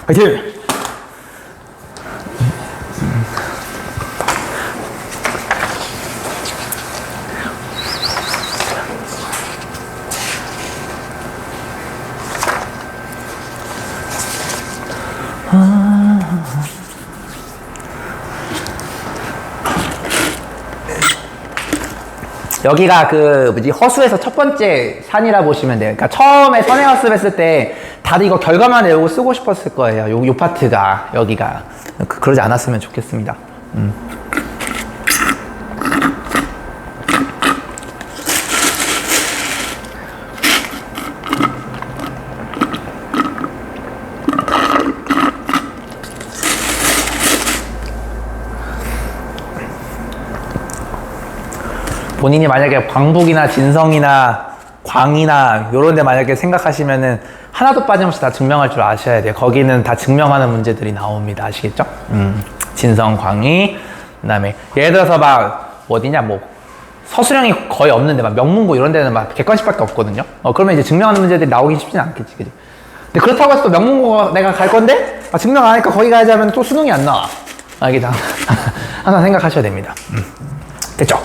화이팅! 여기가 그 뭐지 허수에서 첫 번째 산이라 보시면 돼요. 그러니까 처음에 선행학습 했을 때 다들 이거 결과만 외우고 쓰고 싶었을 거예요. 요 파트가 여기가 그러지 않았으면 좋겠습니다. 본인이 만약에 광북이나 진성이나 광이나 요런 데 만약에 생각하시면은 하나도 빠짐없이 다 증명할 줄 아셔야 돼요. 거기는 다 증명하는 문제들이 나옵니다. 아시겠죠? 진성, 광이, 그 다음에 예를 들어서 막 어디냐 뭐 서술형이 거의 없는데 막 명문고 이런 데는 막 객관식밖에 없거든요. 그러면 이제 증명하는 문제들이 나오기 쉽지는 않겠지, 그지? 근데 그렇다고 해서 또 명문고 내가 갈 건데 증명 안 하니까 거기 가야지 하면 또 수능이 안 나와. 이게 항상 생각하셔야 됩니다. 됐죠?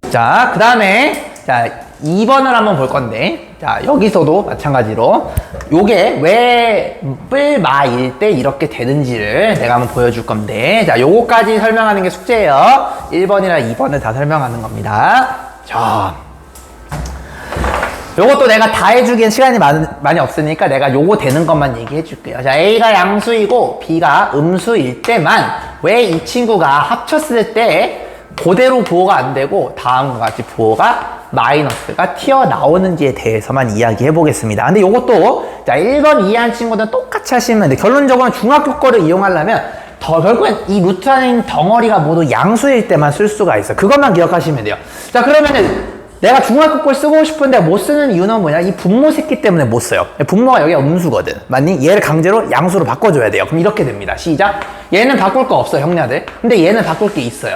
자, 그 다음에 자 2번을 한번 볼 건데, 자 여기서도 마찬가지로 요게 왜 뿔마일 때 이렇게 되는지를 내가 한번 보여줄 건데, 자 요거까지 설명하는 게 숙제예요. 1번이랑 2번을 다 설명하는 겁니다. 자, 요것도 내가 다 해주기엔 시간이 많이 없으니까 내가 요거 되는 것만 얘기해 줄게요. 자, A가 양수이고 B가 음수일 때만 왜 이 친구가 합쳤을 때 그대로 부호가 안 되고 다음과 같이 부호가 마이너스가 튀어나오는지에 대해서만 이야기해 보겠습니다. 근데 요것도 자 1번 이해한 친구들은 똑같이 하시면 돼. 결론적으로 중학교 거를 이용하려면 결국엔 이 루트 안에 있는 덩어리가 모두 양수일 때만 쓸 수가 있어요. 그것만 기억하시면 돼요. 자, 그러면은 내가 중학교 걸 쓰고 싶은데 못 쓰는 이유는 뭐냐? 이 분모 새끼 때문에 못 써요. 분모가 여기가 음수거든. 맞니? 얘를 강제로 양수로 바꿔줘야 돼요. 그럼 이렇게 됩니다. 시작. 얘는 바꿀 거 없어, 형냐들. 근데 얘는 바꿀 게 있어요.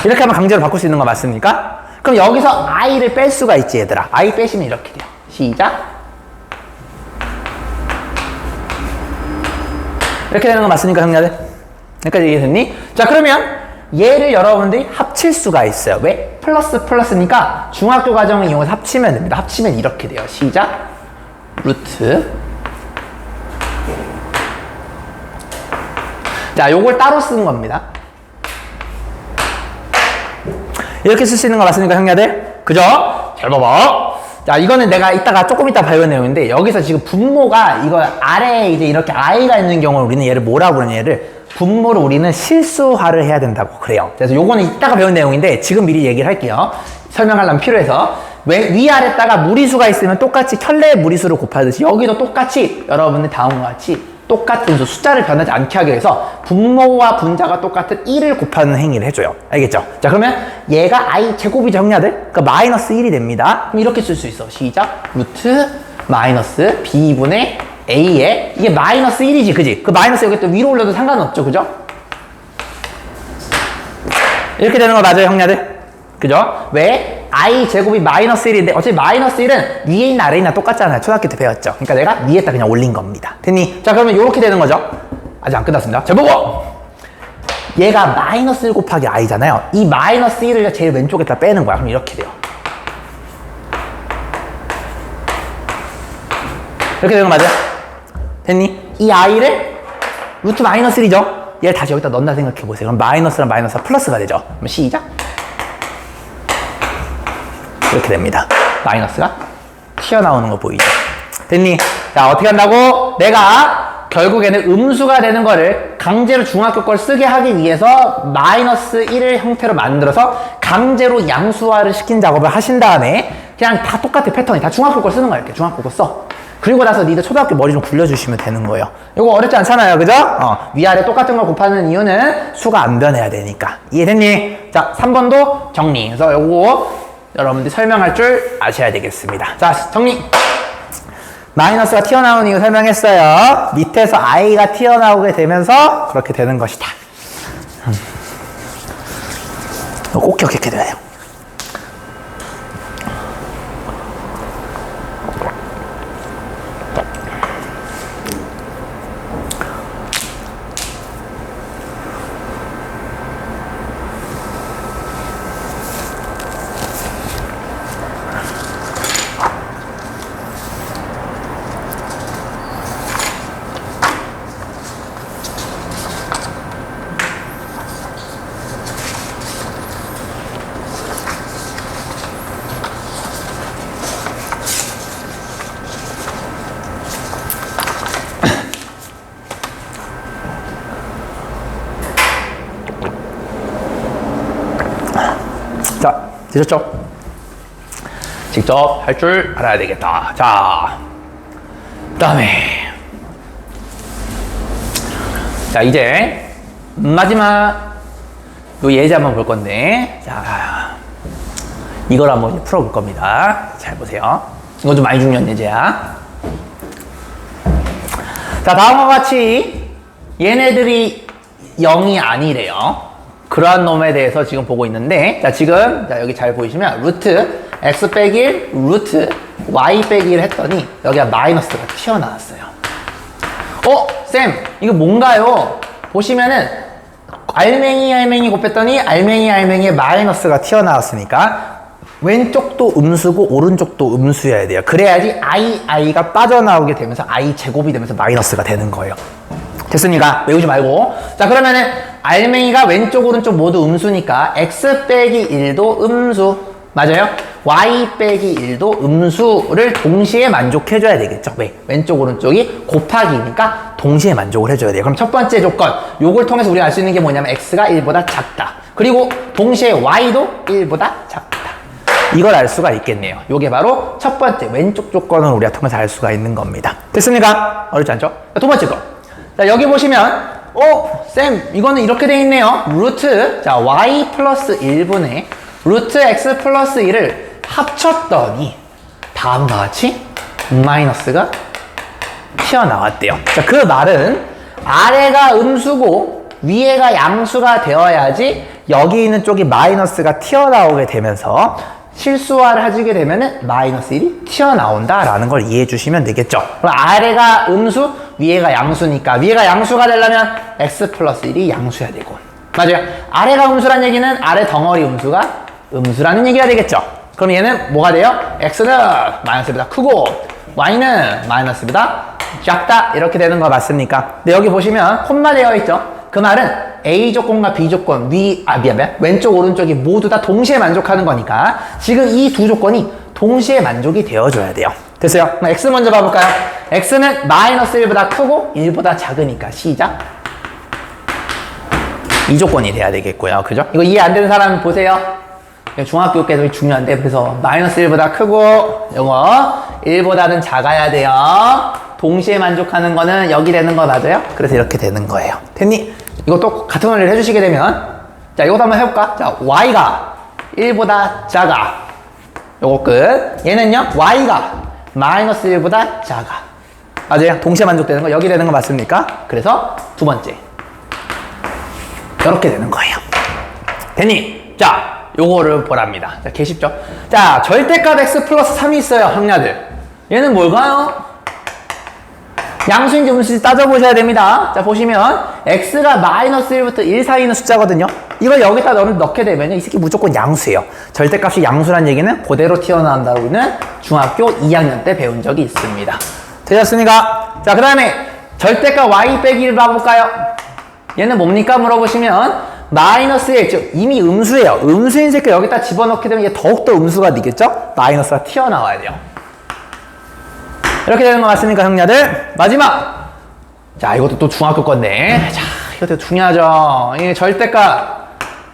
이렇게 하면 강제로 바꿀 수 있는 거 맞습니까? 그럼 여기서 i를 뺄 수가 있지, 얘들아. i 빼시면 이렇게 돼요. 시작. 이렇게 되는 거 맞습니까, 형냐들? 여기까지 이해됐니? 자, 그러면 얘를 여러분들이 합칠 수가 있어요. 왜? 플러스니까 중학교 과정을 이용해서 합치면 됩니다. 합치면 이렇게 돼요. 시작. 루트. 자, 요걸 따로 쓰는 겁니다. 이렇게 쓸 수 있는 거 맞습니까, 형냐들? 그죠? 잘 봐봐. 자, 이거는 내가 조금 이따 배울 내용인데, 여기서 지금 분모가 이거 아래에 이제 이렇게 i가 있는 경우는 우리는 얘를 뭐라고 그러냐, 얘를 분모를 우리는 실수화를 해야 된다고 그래요. 그래서 요거는 이따가 배운 내용인데 지금 미리 얘기를 할게요. 설명하려면 필요해서. 왜 위아래다가 무리수가 있으면 똑같이 켤레의 무리수를 곱하듯이 여기도 똑같이 여러분들 다음과 같이 똑같은 수, 숫자를 변하지 않게 하기 위해서 분모와 분자가 똑같은 1을 곱하는 행위를 해줘요. 알겠죠? 자, 그러면 얘가 i 제곱이죠, 형냐들? 그러니까 마이너스 1이 됩니다. 그럼 이렇게 쓸 수 있어. 시작. 루트 마이너스 b분의 a에 이게 마이너스 1이지, 그지? 그 마이너스 여기 또 위로 올려도 상관없죠, 그죠? 이렇게 되는 거 맞아요, 형냐들? 그죠? 왜? i 제곱이 마이너스 1인데 어차피 마이너스 1은 위에 있나 아래에 있나 똑같잖아요. 초등학교 때 배웠죠. 그러니까 내가 위에다 그냥 올린 겁니다. 됐니? 자, 그러면 이렇게 되는 거죠. 아직 안 끝났습니다. 자, 보고! 얘가 마이너스 1 곱하기 i잖아요. 이 마이너스 1을 제일 왼쪽에다 빼는 거야. 그럼 이렇게 돼요. 이렇게 되는 거 맞아? 됐니? 이 i를 루트 마이너스 1이죠? 얘를 다시 여기다 넣는다 생각해 보세요. 그럼 마이너스랑 마이너스가 플러스가 되죠? 그럼 시작. 이렇게 됩니다. 마이너스가 튀어나오는 거 보이죠? 됐니? 자, 어떻게 한다고? 내가 결국에는 음수가 되는 거를 강제로 중학교 걸 쓰게 하기 위해서 마이너스 1을 형태로 만들어서 강제로 양수화를 시킨 작업을 하신 다음에 그냥 다 똑같아, 패턴이. 다 중학교 걸 쓰는 거야, 이렇게. 중학교 거 써. 그리고 나서 니들 초등학교 머리 좀 굴려주시면 되는 거예요. 이거 어렵지 않잖아요, 그죠? 위아래 똑같은 걸 곱하는 이유는 수가 안 변해야 되니까. 이해됐니? 자, 3번도 정리. 그래서 요거 여러분들이 설명할 줄 아셔야 되겠습니다. 자, 정리. 마이너스가 튀어나오는 이유 설명했어요. 밑에서 i가 튀어나오게 되면서 그렇게 되는 것이다. 꼭 기억해 돼야 돼요. 자, 되셨죠? 직접 할 줄 알아야 되겠다. 자, 그 다음에 자, 이제 마지막 요 예제 한번 볼 건데, 자, 이걸 한번 풀어볼 겁니다. 잘 보세요. 이거 좀 많이 중요한 예제야. 자, 다음과 같이 얘네들이 0이 아니래요. 그러한 놈에 대해서 지금 보고 있는데, 자, 지금, 자, 여기 잘 보이시면, 루트 x 빼기 1, 루트 y 빼기 1 했더니, 여기가 마이너스가 튀어나왔어요. 쌤, 이거 뭔가요? 보시면은, 알맹이 곱했더니, 알맹이에 마이너스가 튀어나왔으니까, 왼쪽도 음수고, 오른쪽도 음수여야 돼요. 그래야지 i가 빠져나오게 되면서, i 제곱이 되면서 마이너스가 되는 거예요. 됐습니까? 외우지 말고. 자, 그러면은 알맹이가 왼쪽 오른쪽 모두 음수니까 x 빼기 1도 음수 맞아요? y 빼기 1도 음수를 동시에 만족해줘야 되겠죠. 왜? 왼쪽 오른쪽이 곱하기니까 동시에 만족을 해줘야 돼요. 그럼 첫 번째 조건, 요걸 통해서 우리가 알 수 있는 게 뭐냐면 x가 1보다 작다. 그리고 동시에 y도 1보다 작다. 이걸 알 수가 있겠네요. 요게 바로 첫 번째 왼쪽 조건을 우리가 통해서 알 수가 있는 겁니다. 됐습니까? 어렵지 않죠? 자, 두 번째 거. 자, 여기 보시면 쌤, 이거는 이렇게 돼 있네요. 루트, 자, y 플러스 1분의 루트 x 플러스 1을 합쳤더니 다음과 같이 마이너스가 튀어나왔대요. 자, 그 말은 아래가 음수고 위에가 양수가 되어야지 여기 있는 쪽이 마이너스가 튀어나오게 되면서 실수화를 해주게 되면은 마이너스 1이 튀어나온다라는 걸 이해해 주시면 되겠죠. 그럼 아래가 음수, 위에가 양수니까 위에가 양수가 되려면 x 플러스 1이 양수야 되고, 맞아요. 아래가 음수란 얘기는 아래 덩어리 음수가 음수라는 얘기가 되겠죠. 그럼 얘는 뭐가 돼요? x는 마이너스보다 크고 y는 마이너스보다 작다 이렇게 되는 거 맞습니까? 근데 여기 보시면 콤마 되어 있죠. 그 말은 A 조건과 B 조건, 왼쪽 오른쪽이 모두 다 동시에 만족하는 거니까 지금 이 두 조건이 동시에 만족이 되어줘야 돼요. 됐어요? 그럼 x 먼저 봐볼까요? x는 마이너스 1보다 크고 1보다 작으니까 시작. 이 조건이 돼야 되겠고요. 그죠? 이거 이해 안 되는 사람 보세요. 중학교 때도 중요한데, 그래서 마이너스 1보다 크고 이거 1보다는 작아야 돼요. 동시에 만족하는 거는 여기 되는 거 맞아요? 그래서 이렇게 되는 거예요. 됐니? 이것도 같은 원리를 해주시게 되면, 자, 이것도 한번 해볼까? 자, y가 1보다 작아. 요거 끝. 얘는요, y가 마이너스 1보다 작아. 맞아요? 동시에 만족되는 거, 여기 되는 거 맞습니까? 그래서 두 번째. 이렇게 되는 거예요. 됐니? 자, 요거를 보랍니다. 자, 개 쉽죠? 자, 절대값 x 플러스 3이 있어요, 형냐들. 얘는 뭘까요? 양수인지 음수인지 따져보셔야 됩니다. 자, 보시면 x가 마이너스 1부터 1 사이 있는 숫자거든요. 이걸 여기다 넣게 되면 이 새끼 무조건 양수예요. 절대값이 양수란 얘기는 그대로 튀어나온다고 우리는 중학교 2학년 때 배운 적이 있습니다. 되셨습니까? 자, 그 다음에 절대값 y 빼기 1 봐볼까요? 얘는 뭡니까? 물어보시면 마이너스 1, 즉 이미 음수예요. 음수인 새끼 여기다 집어넣게 되면 얘 더욱더 음수가 되겠죠? 마이너스가 튀어나와야 돼요. 이렇게 되는 것 같습니까, 형냐들? 마지막! 자, 이것도 또 중학교 건데. 자, 이것도 중요하죠. 이 절대값.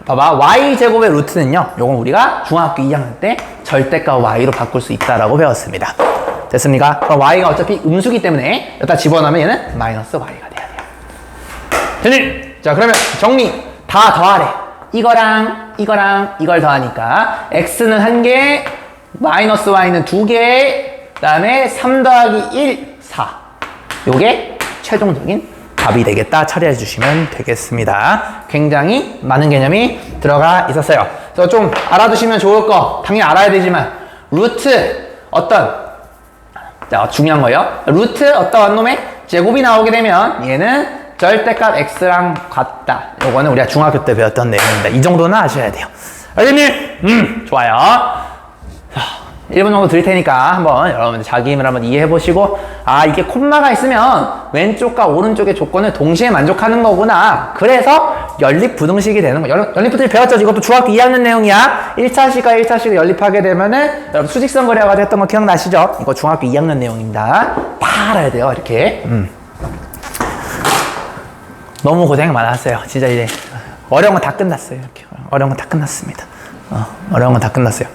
봐봐. y제곱의 루트는요, 요건 우리가 중학교 2학년 때 절대값 y로 바꿀 수 있다라고 배웠습니다. 됐습니까? 그럼 y가 어차피 음수기 때문에 여기다 집어넣으면 얘는 마이너스 y가 돼야 돼요. 됐니? 자, 그러면 정리. 다 더하래. 이거랑 이걸 더하니까 x는 1개, 마이너스 y는 2개, 그 다음에 3 더하기 1, 4. 요게 최종적인 답이 되겠다. 처리해 주시면 되겠습니다. 굉장히 많은 개념이 들어가 있었어요. 그래서 좀 알아두시면 좋을 거, 당연히 알아야 되지만, 루트 어떤, 자, 중요한 거예요. 루트 어떤 놈의 제곱이 나오게 되면 얘는 절대값 x랑 같다. 요거는 우리가 중학교 때 배웠던 내용입니다. 이 정도는 아셔야 돼요. 알겠니? 좋아요. 1분 정도 드릴 테니까 한번 여러분들 자기 힘을 한번 이해해 보시고, 아, 이게 콤마가 있으면 왼쪽과 오른쪽의 조건을 동시에 만족하는 거구나. 그래서 연립부등식이 되는 거. 연립부등식 배웠죠? 이것도 중학교 2학년 내용이야. 1차식과 1차식을 연립하게 되면은 여러분 수직선 그려가지고 했던 거 기억나시죠? 이거 중학교 2학년 내용입니다. 다 알아야 돼요. 이렇게. 너무 고생 많았어요. 진짜 이제 어려운 건 다 끝났어요. 이렇게 어려운 건 다 끝났습니다. 어려운 건 다 끝났어요.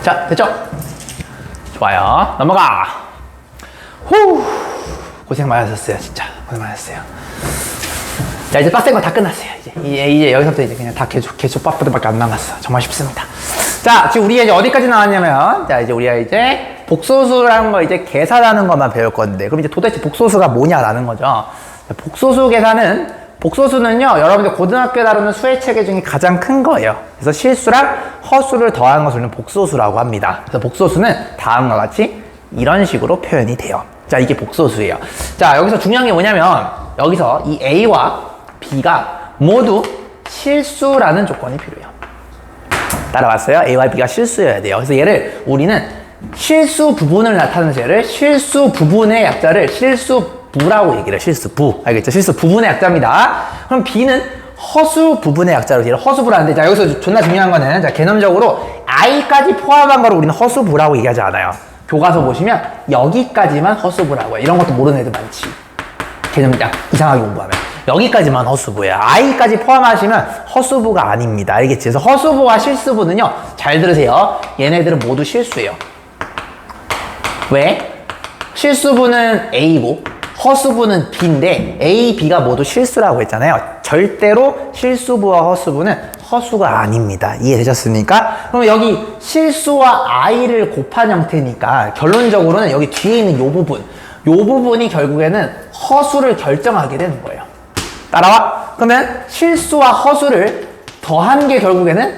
자, 됐죠? 좋아요. 넘어가. 후. 고생 많으셨어요. 진짜. 고생 많으셨어요. 자, 이제 빡센 거 다 끝났어요. 이제 여기서부터 이제 그냥 다 개수 빠쁘들밖에 안 남았어. 정말 쉽습니다. 자, 지금 우리가 이제 어디까지 나왔냐면, 자, 이제 우리가 이제 복소수라는 거 이제 계산하는 것만 배울 건데, 그럼 이제 도대체 복소수가 뭐냐라는 거죠. 자, 복소수 계산은, 복소수는요, 여러분들 고등학교에 다루는 수의 체계 중에 가장 큰 거예요. 그래서 실수랑 허수를 더한 것을 우리는 복소수라고 합니다. 그래서 복소수는 다음과 같이 이런 식으로 표현이 돼요. 자, 이게 복소수예요. 자, 여기서 중요한 게 뭐냐면, 여기서 이 A와 B가 모두 실수라는 조건이 필요해요. 따라왔어요? A와 B가 실수여야 돼요. 그래서 얘를 우리는 실수 부분을 나타내는 얘를 실수 부분의 약자를 실수부라고 얘기를 해요. 실수부. 알겠죠? 실수 부분의 약자입니다. 그럼 B는 허수 부분의 약자로 얘를 허수부라는데, 자, 여기서 존나 중요한 거는, 자, 개념적으로 I까지 포함한 거를 우리는 허수부라고 얘기하지 않아요. 교과서 보시면 여기까지만 허수부라고 해요. 이런 것도 모르는 애들 많지. 개념 약 이상하게 공부하면. 여기까지만 허수부예요. I까지 포함하시면 허수부가 아닙니다. 알겠지? 그래서 허수부와 실수부는요, 잘 들으세요. 얘네들은 모두 실수예요. 왜? 실수부는 A고 허수부는 B인데 A, B가 모두 실수라고 했잖아요. 절대로 실수부와 허수부는 허수가 아닙니다. 이해되셨습니까? 그럼 여기 실수와 I를 곱한 형태니까 결론적으로는 여기 뒤에 있는 요 부분이 결국에는 허수를 결정하게 되는 거예요. 따라와? 그러면 실수와 허수를 더한 게 결국에는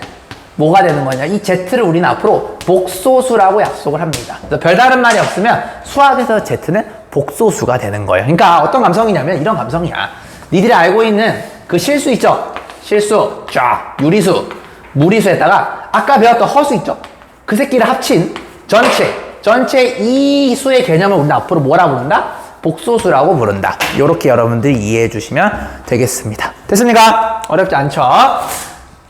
뭐가 되는 거냐? 이 Z를 우리는 앞으로 복소수라고 약속을 합니다. 그래서 별다른 말이 없으면 수학에서 Z는 복소수가 되는 거예요. 그러니까 어떤 감성이냐면 이런 감성이야. 니들이 알고 있는 그 실수 있죠? 실수, 쫙, 유리수, 무리수에다가 아까 배웠던 허수 있죠? 그 새끼를 합친 전체 이 수의 개념을 우리는 앞으로 뭐라 부른다? 복소수라고 부른다. 요렇게 여러분들이 이해해 주시면 되겠습니다. 됐습니까? 어렵지 않죠?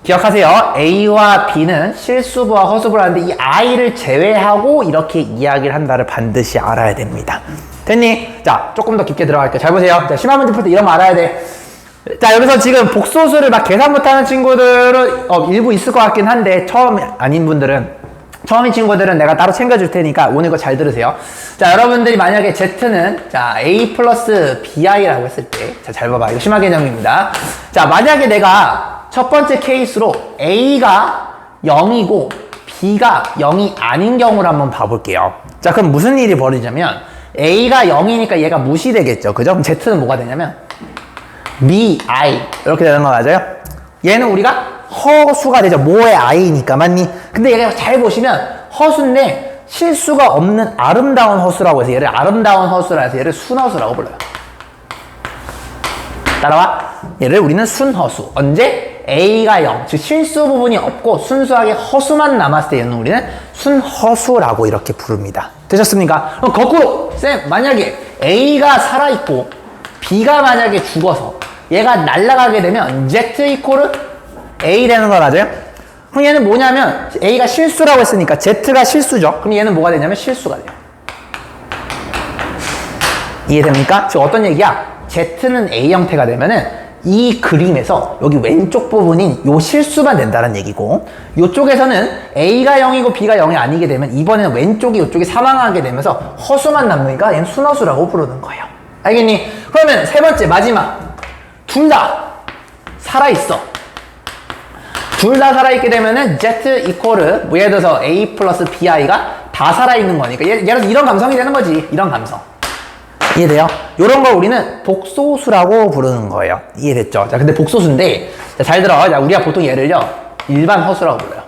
기억하세요. A와 B는 실수부와 허수부라는데 이 I를 제외하고 이렇게 이야기를 한다를 반드시 알아야 됩니다. 됐니? 자, 조금 더 깊게 들어갈게요. 잘 보세요. 자, 심화 문제 풀 때 이런 거 알아야 돼. 자, 여기서 지금 복소수를 막 계산 못하는 친구들은 일부 있을 것 같긴 한데 처음 아닌 분들은 처음인 친구들은 내가 따로 챙겨줄 테니까 오늘 거 잘 들으세요. 자, 여러분들이 만약에 Z는 자 A 플러스 BI라고 했을 때, 자, 잘 봐봐. 이거 심화 개념입니다. 자, 만약에 내가 첫 번째 케이스로 A가 0이고 B가 0이 아닌 경우를 한번 봐볼게요. 자, 그럼 무슨 일이 벌어지냐면 A가 0이니까 얘가 무시되겠죠. 그죠? 그럼 Z는 뭐가 되냐면 B, I 이렇게 되는 거 맞아요? 얘는 우리가 허수가 되죠. 뭐의 I니까, 맞니? 근데 얘가 잘 보시면 허수인데 실수가 없는 아름다운 허수라고 해서 얘를 아름다운 허수라 해서 얘를 순허수라고 불러요. 따라와? 얘를 우리는 순허수. 언제? A가 0, 즉 실수 부분이 없고 순수하게 허수만 남았을 때 얘는 우리는 순허수라고 이렇게 부릅니다. 되셨습니까? 그럼 거꾸로 쌤, 만약에 A가 살아있고 B가 만약에 죽어서 얘가 날아가게 되면 Z 이코르 A 되는 거 맞아요? 그럼 얘는 뭐냐면 A가 실수라고 했으니까 Z가 실수죠. 그럼 얘는 뭐가 되냐면 실수가 돼요. 이해됩니까? 지금 어떤 얘기야? Z는 A 형태가 되면은 이 그림에서 여기 왼쪽 부분인 요 실수만 된다는 얘기고, 요쪽에서는 A가 0이고 B가 0이 아니게 되면 이번에는 왼쪽이 요쪽이 사망하게 되면서 허수만 남으니까 얘는 순허수라고 부르는 거예요. 알겠니? 그러면 세 번째 마지막, 둘 다 살아있어. 둘 다 살아있게 되면은 Z 이코르 예를 들어서 A 플러스 BI가 다 살아있는 거니까 예를 들어서 이런 감성이 되는 거지. 이런 감성. 이해돼요? 요런 걸 우리는 복소수라고 부르는 거예요. 이해됐죠? 자, 근데 복소수인데, 자, 잘 들어. 자, 우리가 보통 얘를요, 일반 허수라고 불러요.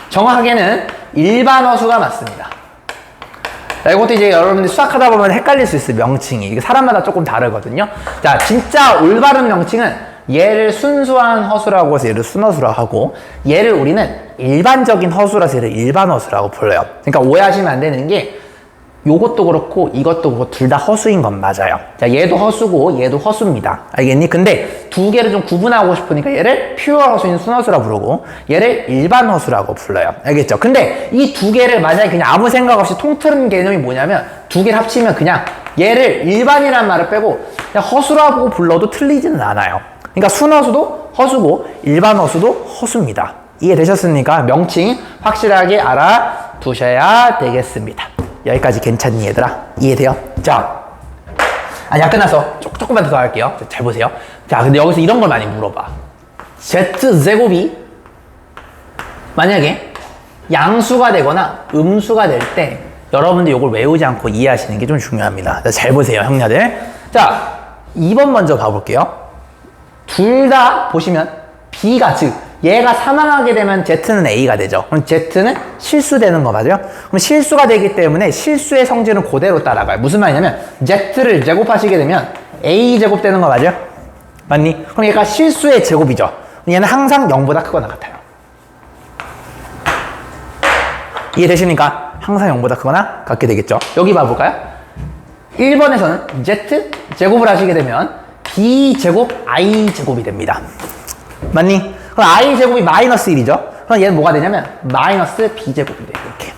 정확하게는 일반 허수가 맞습니다. 자, 이것도 이제 여러분들이 수학하다 보면 헷갈릴 수 있어요, 명칭이. 이게 사람마다 조금 다르거든요. 자, 진짜 올바른 명칭은 얘를 순수한 허수라고 해서 얘를 순허수라고 하고, 얘를 우리는 일반적인 허수라서 얘를 일반 허수라고 불러요. 그러니까 오해하시면 안 되는 게, 요것도 그렇고 이것도 그렇고 둘 다 허수인 건 맞아요. 자, 얘도 허수고 얘도 허수입니다. 알겠니? 근데 두 개를 좀 구분하고 싶으니까 얘를 퓨어 허수인 순허수라고 부르고 얘를 일반 허수라고 불러요. 알겠죠? 근데 이 두 개를 만약에 그냥 아무 생각 없이 통틀은 개념이 뭐냐면 두 개를 합치면 그냥 얘를 일반이라는 말을 빼고 그냥 허수라고 불러도 틀리지는 않아요. 그러니까 순허수도 허수고 일반 허수도 허수입니다. 이해되셨습니까? 명칭 확실하게 알아 두셔야 되겠습니다. 여기까지 괜찮니 얘들아? 이해돼요? 자, 약 끝났어. 조금만 더 할게요. 잘 보세요. 자, 근데 여기서 이런 걸 많이 물어봐. z제곱이 만약에 양수가 되거나 음수가 될 때 여러분들 이걸 외우지 않고 이해하시는 게 좀 중요합니다. 잘 보세요, 형님들. 자, 2번 먼저 가볼게요. 둘 다 보시면 B가 즉 얘가 사망하게 되면 Z는 A가 되죠. 그럼 Z는 실수되는 거 맞아요? 그럼 실수가 되기 때문에 실수의 성질은 그대로 따라가요. 무슨 말이냐면 Z를 제곱하시게 되면 A 제곱 되는 거 맞아요? 맞니? 그럼 얘가 실수의 제곱이죠. 얘는 항상 0보다 크거나 같아요. 이해되십니까? 항상 0보다 크거나 같게 되겠죠. 여기 봐볼까요? 1번에서는 Z 제곱을 하시게 되면 B 제곱 I 제곱이 됩니다. 맞니? 그럼 I 제곱이 마이너스 1이죠? 그럼 얘는 뭐가 되냐면 마이너스 B 제곱이 돼요. 이렇게.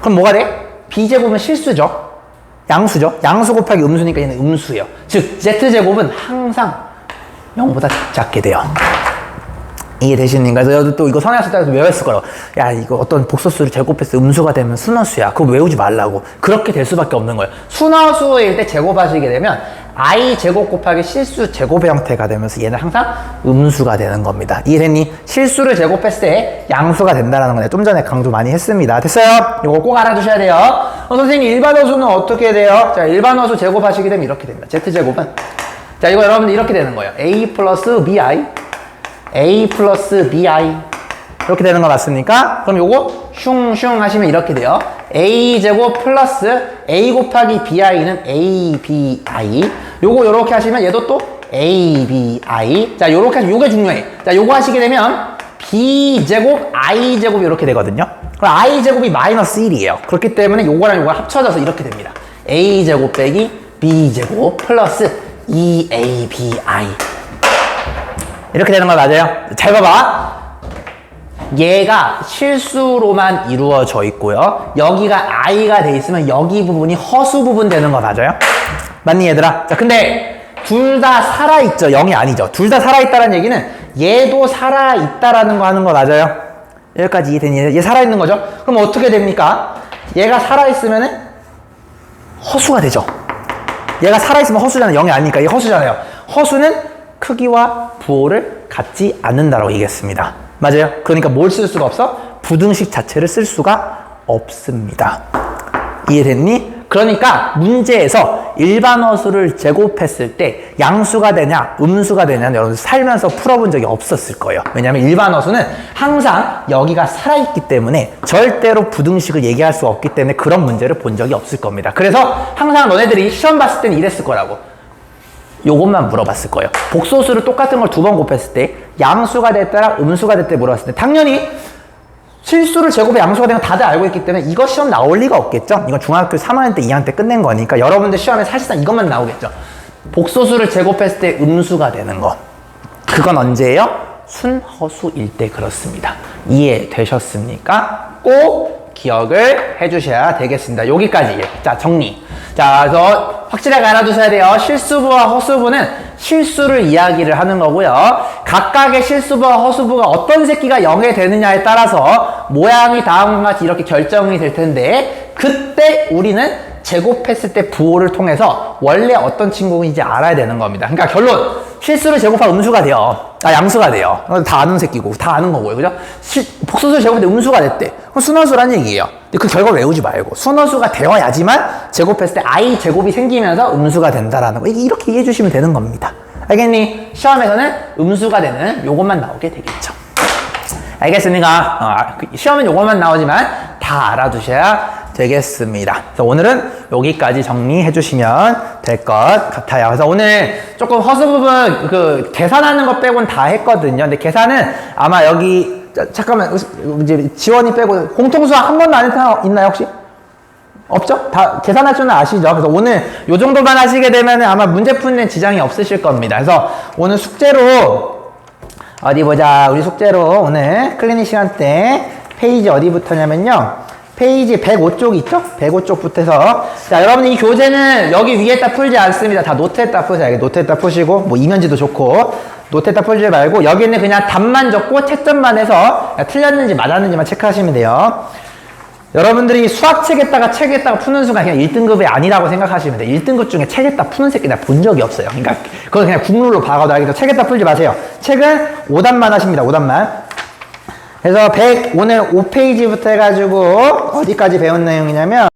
그럼 뭐가 돼? B 제곱은 실수죠? 양수죠? 양수 곱하기 음수니까 얘는 음수예요. 즉 Z 제곱은 항상 0보다 작게 돼요. 이해되시는가? 그래서 또 이거 선행학습 때도 외웠을 거라고. 야, 이거 어떤 복소수를 제곱해서 음수가 되면 순허수야. 그거 외우지 말라고. 그렇게 될 수밖에 없는 거예요. 순허수일 때 제곱하시게 되면 I 제곱 곱하기 실수 제곱의 형태가 되면서 얘는 항상 음수가 되는 겁니다. 이해됐니? 실수를 제곱했을 때 양수가 된다는 건 좀 전에 강조 많이 했습니다. 됐어요? 이거 꼭 알아두셔야 돼요. 선생님 일반어수는 어떻게 돼요? 자, 일반어수 제곱하시게 되면 이렇게 됩니다. Z제곱은 자, 이거 여러분들 이렇게 되는 거예요. A 플러스 BI A 플러스 BI 이렇게 되는 거 맞습니까? 그럼 요거 슝슝 하시면 이렇게 돼요. A 제곱 플러스 A 곱하기 BI는 ABI 요거 요렇게 하시면 얘도 또 ABI 자 요렇게 하시면 요게 중요해. 자 요거 하시게 되면 B 제곱 I 제곱 이렇게 되거든요. 그럼 I 제곱이 마이너스 1이에요. 그렇기 때문에 요거랑 요거 합쳐져서 이렇게 됩니다. A 제곱 빼기 B 제곱 플러스 EABI 이렇게 되는 거 맞아요? 잘 봐봐. 얘가 실수로만 이루어져 있고요. 여기가 I가 돼 있으면 여기 부분이 허수 부분 되는 거 맞아요? 맞니 얘들아? 자, 근데 둘 다 살아있죠? 0이 아니죠? 둘 다 살아있다는 얘기는 얘도 살아있다라는 거 하는 거 맞아요? 여기까지 이해되니? 얘 살아있는 거죠? 그럼 어떻게 됩니까? 얘가 살아있으면은 허수가 되죠? 얘가 살아있으면 허수잖아요. 0이 아니니까 이게 허수잖아요. 허수는 크기와 부호를 갖지 않는다라고 얘기했습니다. 맞아요? 그러니까 뭘 쓸 수가 없어? 부등식 자체를 쓸 수가 없습니다. 이해됐니? 그러니까 문제에서 일반어수를 제곱했을 때 양수가 되냐 음수가 되냐는 여러분 살면서 풀어본 적이 없었을 거예요. 왜냐하면 일반어수는 항상 여기가 살아있기 때문에 절대로 부등식을 얘기할 수 없기 때문에 그런 문제를 본 적이 없을 겁니다. 그래서 항상 너네들이 시험 봤을 때는 이랬을 거라고. 요것만 물어봤을 거예요. 복소수를 똑같은 걸 2번 곱했을 때 양수가 됐다랑 음수가 됐다 물어봤을 때 당연히 실수를 제곱해 양수가 되는 거 다들 알고 있기 때문에 이거 시험 나올 리가 없겠죠? 이건 중학교 3학년 때 2학년 때 끝낸 거니까 여러분들 시험에 사실상 이것만 나오겠죠? 복소수를 제곱했을 때 음수가 되는 거. 그건 언제예요? 순허수일 때 그렇습니다. 이해되셨습니까? 꼭 기억을 해주셔야 되겠습니다. 여기까지. 자, 정리. 자, 그래서 확실하게 알아두셔야 돼요. 실수부와 허수부는 실수를 이야기를 하는 거고요. 각각의 실수부와 허수부가 어떤 새끼가 0이 되느냐에 따라서 모양이 다음과 같이 이렇게 결정이 될 텐데 그때 우리는 제곱했을 때 부호를 통해서 원래 어떤 친구인지 알아야 되는 겁니다. 그러니까 결론 실수를 제곱하면 음수가 돼요. 양수가 돼요. 다 아는 새끼고 다 아는 거고요. 그죠? 복소수를 제곱할 때 음수가 됐대. 그럼 순허수란 얘기예요. 근데 그 결과를 외우지 말고 순허수가 되어야지만 제곱했을 때 I 제곱이 생기면서 음수가 된다라는 거. 이렇게 이해해 주시면 되는 겁니다. 알겠니? 시험에서는 음수가 되는 요것만 나오게 되겠죠. 알겠습니까? 시험은 요것만 나오지만 다 알아두셔야 되겠습니다. 그래서 오늘은 여기까지 정리해 주시면 될 것 같아요. 그래서 오늘 조금 허수 부분 계산하는 거 빼고는 다 했거든요. 근데 계산은 아마 여기 잠깐만 이제 지원이 빼고 공통수학 한 번도 안 했던 거 있나요 혹시? 없죠? 다 계산할 줄은 아시죠? 그래서 오늘 요 정도만 하시게 되면 아마 문제 푸는 지장이 없으실 겁니다. 그래서 오늘 숙제로 어디 보자. 우리 숙제로 오늘 클리닉 시간 때 페이지 어디부터냐면요. 페이지 105쪽 있죠? 105쪽부터 해서 자 여러분 이 교재는 여기 위에다 풀지 않습니다. 다 노트에다 푸세요. 노트에다 푸시고 뭐 이면지도 좋고 노트에다 풀지 말고 여기는 그냥 답만 적고 채점만 해서 틀렸는지 맞았는지만 체크하시면 돼요. 여러분들이 수학 책에다가 푸는 순간 그냥 1등급이 아니라고 생각하시면 돼요. 1등급 중에 책에다 푸는 새끼 내가 본 적이 없어요. 그러니까 그건 그냥 국룰로 봐가도 알겠죠. 책에다 풀지 마세요. 책은 5단만 하십니다. 5단만. 그래서 오늘 5페이지부터 해가지고 어디까지 배운 내용이냐면